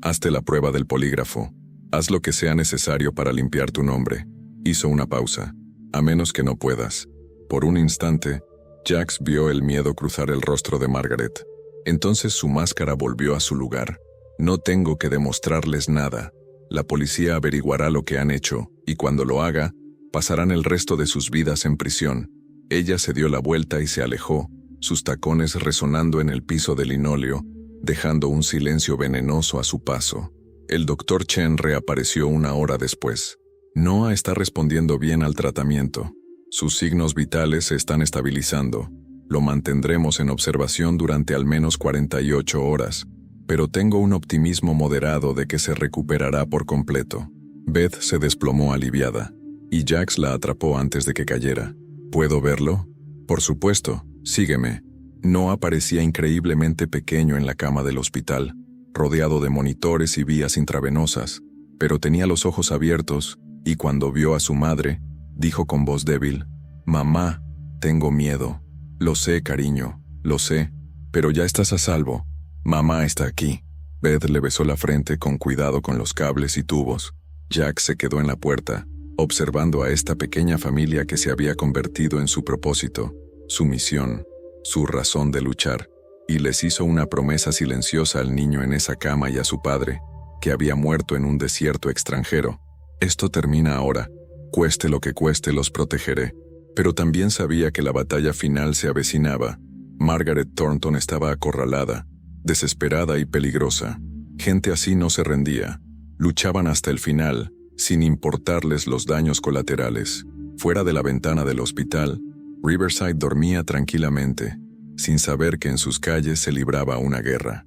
Hazte la prueba del polígrafo. Haz lo que sea necesario para limpiar tu nombre». Hizo una pausa. «A menos que no puedas». Por un instante, Jax vio el miedo cruzar el rostro de Margaret. Entonces su máscara volvió a su lugar. «No tengo que demostrarles nada. La policía averiguará lo que han hecho, y cuando lo haga, pasarán el resto de sus vidas en prisión». Ella se dio la vuelta y se alejó, sus tacones resonando en el piso de linóleo, dejando un silencio venenoso a su paso. El doctor Chen reapareció una hora después. «Noah está respondiendo bien al tratamiento. Sus signos vitales se están estabilizando. Lo mantendremos en observación durante al menos 48 horas, pero tengo un optimismo moderado de que se recuperará por completo». Beth se desplomó aliviada, y Jax la atrapó antes de que cayera. «¿Puedo verlo?» «Por supuesto, sígueme». Noah parecía increíblemente pequeño en la cama del hospital, rodeado de monitores y vías intravenosas, pero tenía los ojos abiertos, y cuando vio a su madre, dijo con voz débil: «Mamá, tengo miedo». «Lo sé, cariño, lo sé, pero ya estás a salvo. Mamá está aquí». Beth le besó la frente con cuidado con los cables y tubos. Jax se quedó en la puerta, observando a esta pequeña familia que se había convertido en su propósito, su misión, su razón de luchar, y les hizo una promesa silenciosa al niño en esa cama y a su padre, que había muerto en un desierto extranjero. «Esto termina ahora. Cueste lo que cueste, los protegeré». Pero también sabía que la batalla final se avecinaba. Margaret Thornton estaba acorralada, desesperada y peligrosa. Gente así no se rendía. Luchaban hasta el final, sin importarles los daños colaterales. Fuera de la ventana del hospital, Riverside dormía tranquilamente, sin saber que en sus calles se libraba una guerra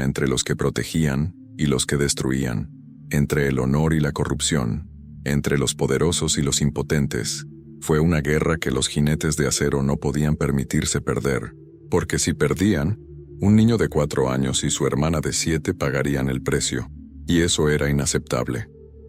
entre los que protegían y los que destruían, entre el honor y la corrupción, entre los poderosos y los impotentes. Fue una guerra que los jinetes de acero no podían permitirse perder, porque si perdían, un niño de 4 años y su hermana de 7 pagarían el precio, y eso era inaceptable.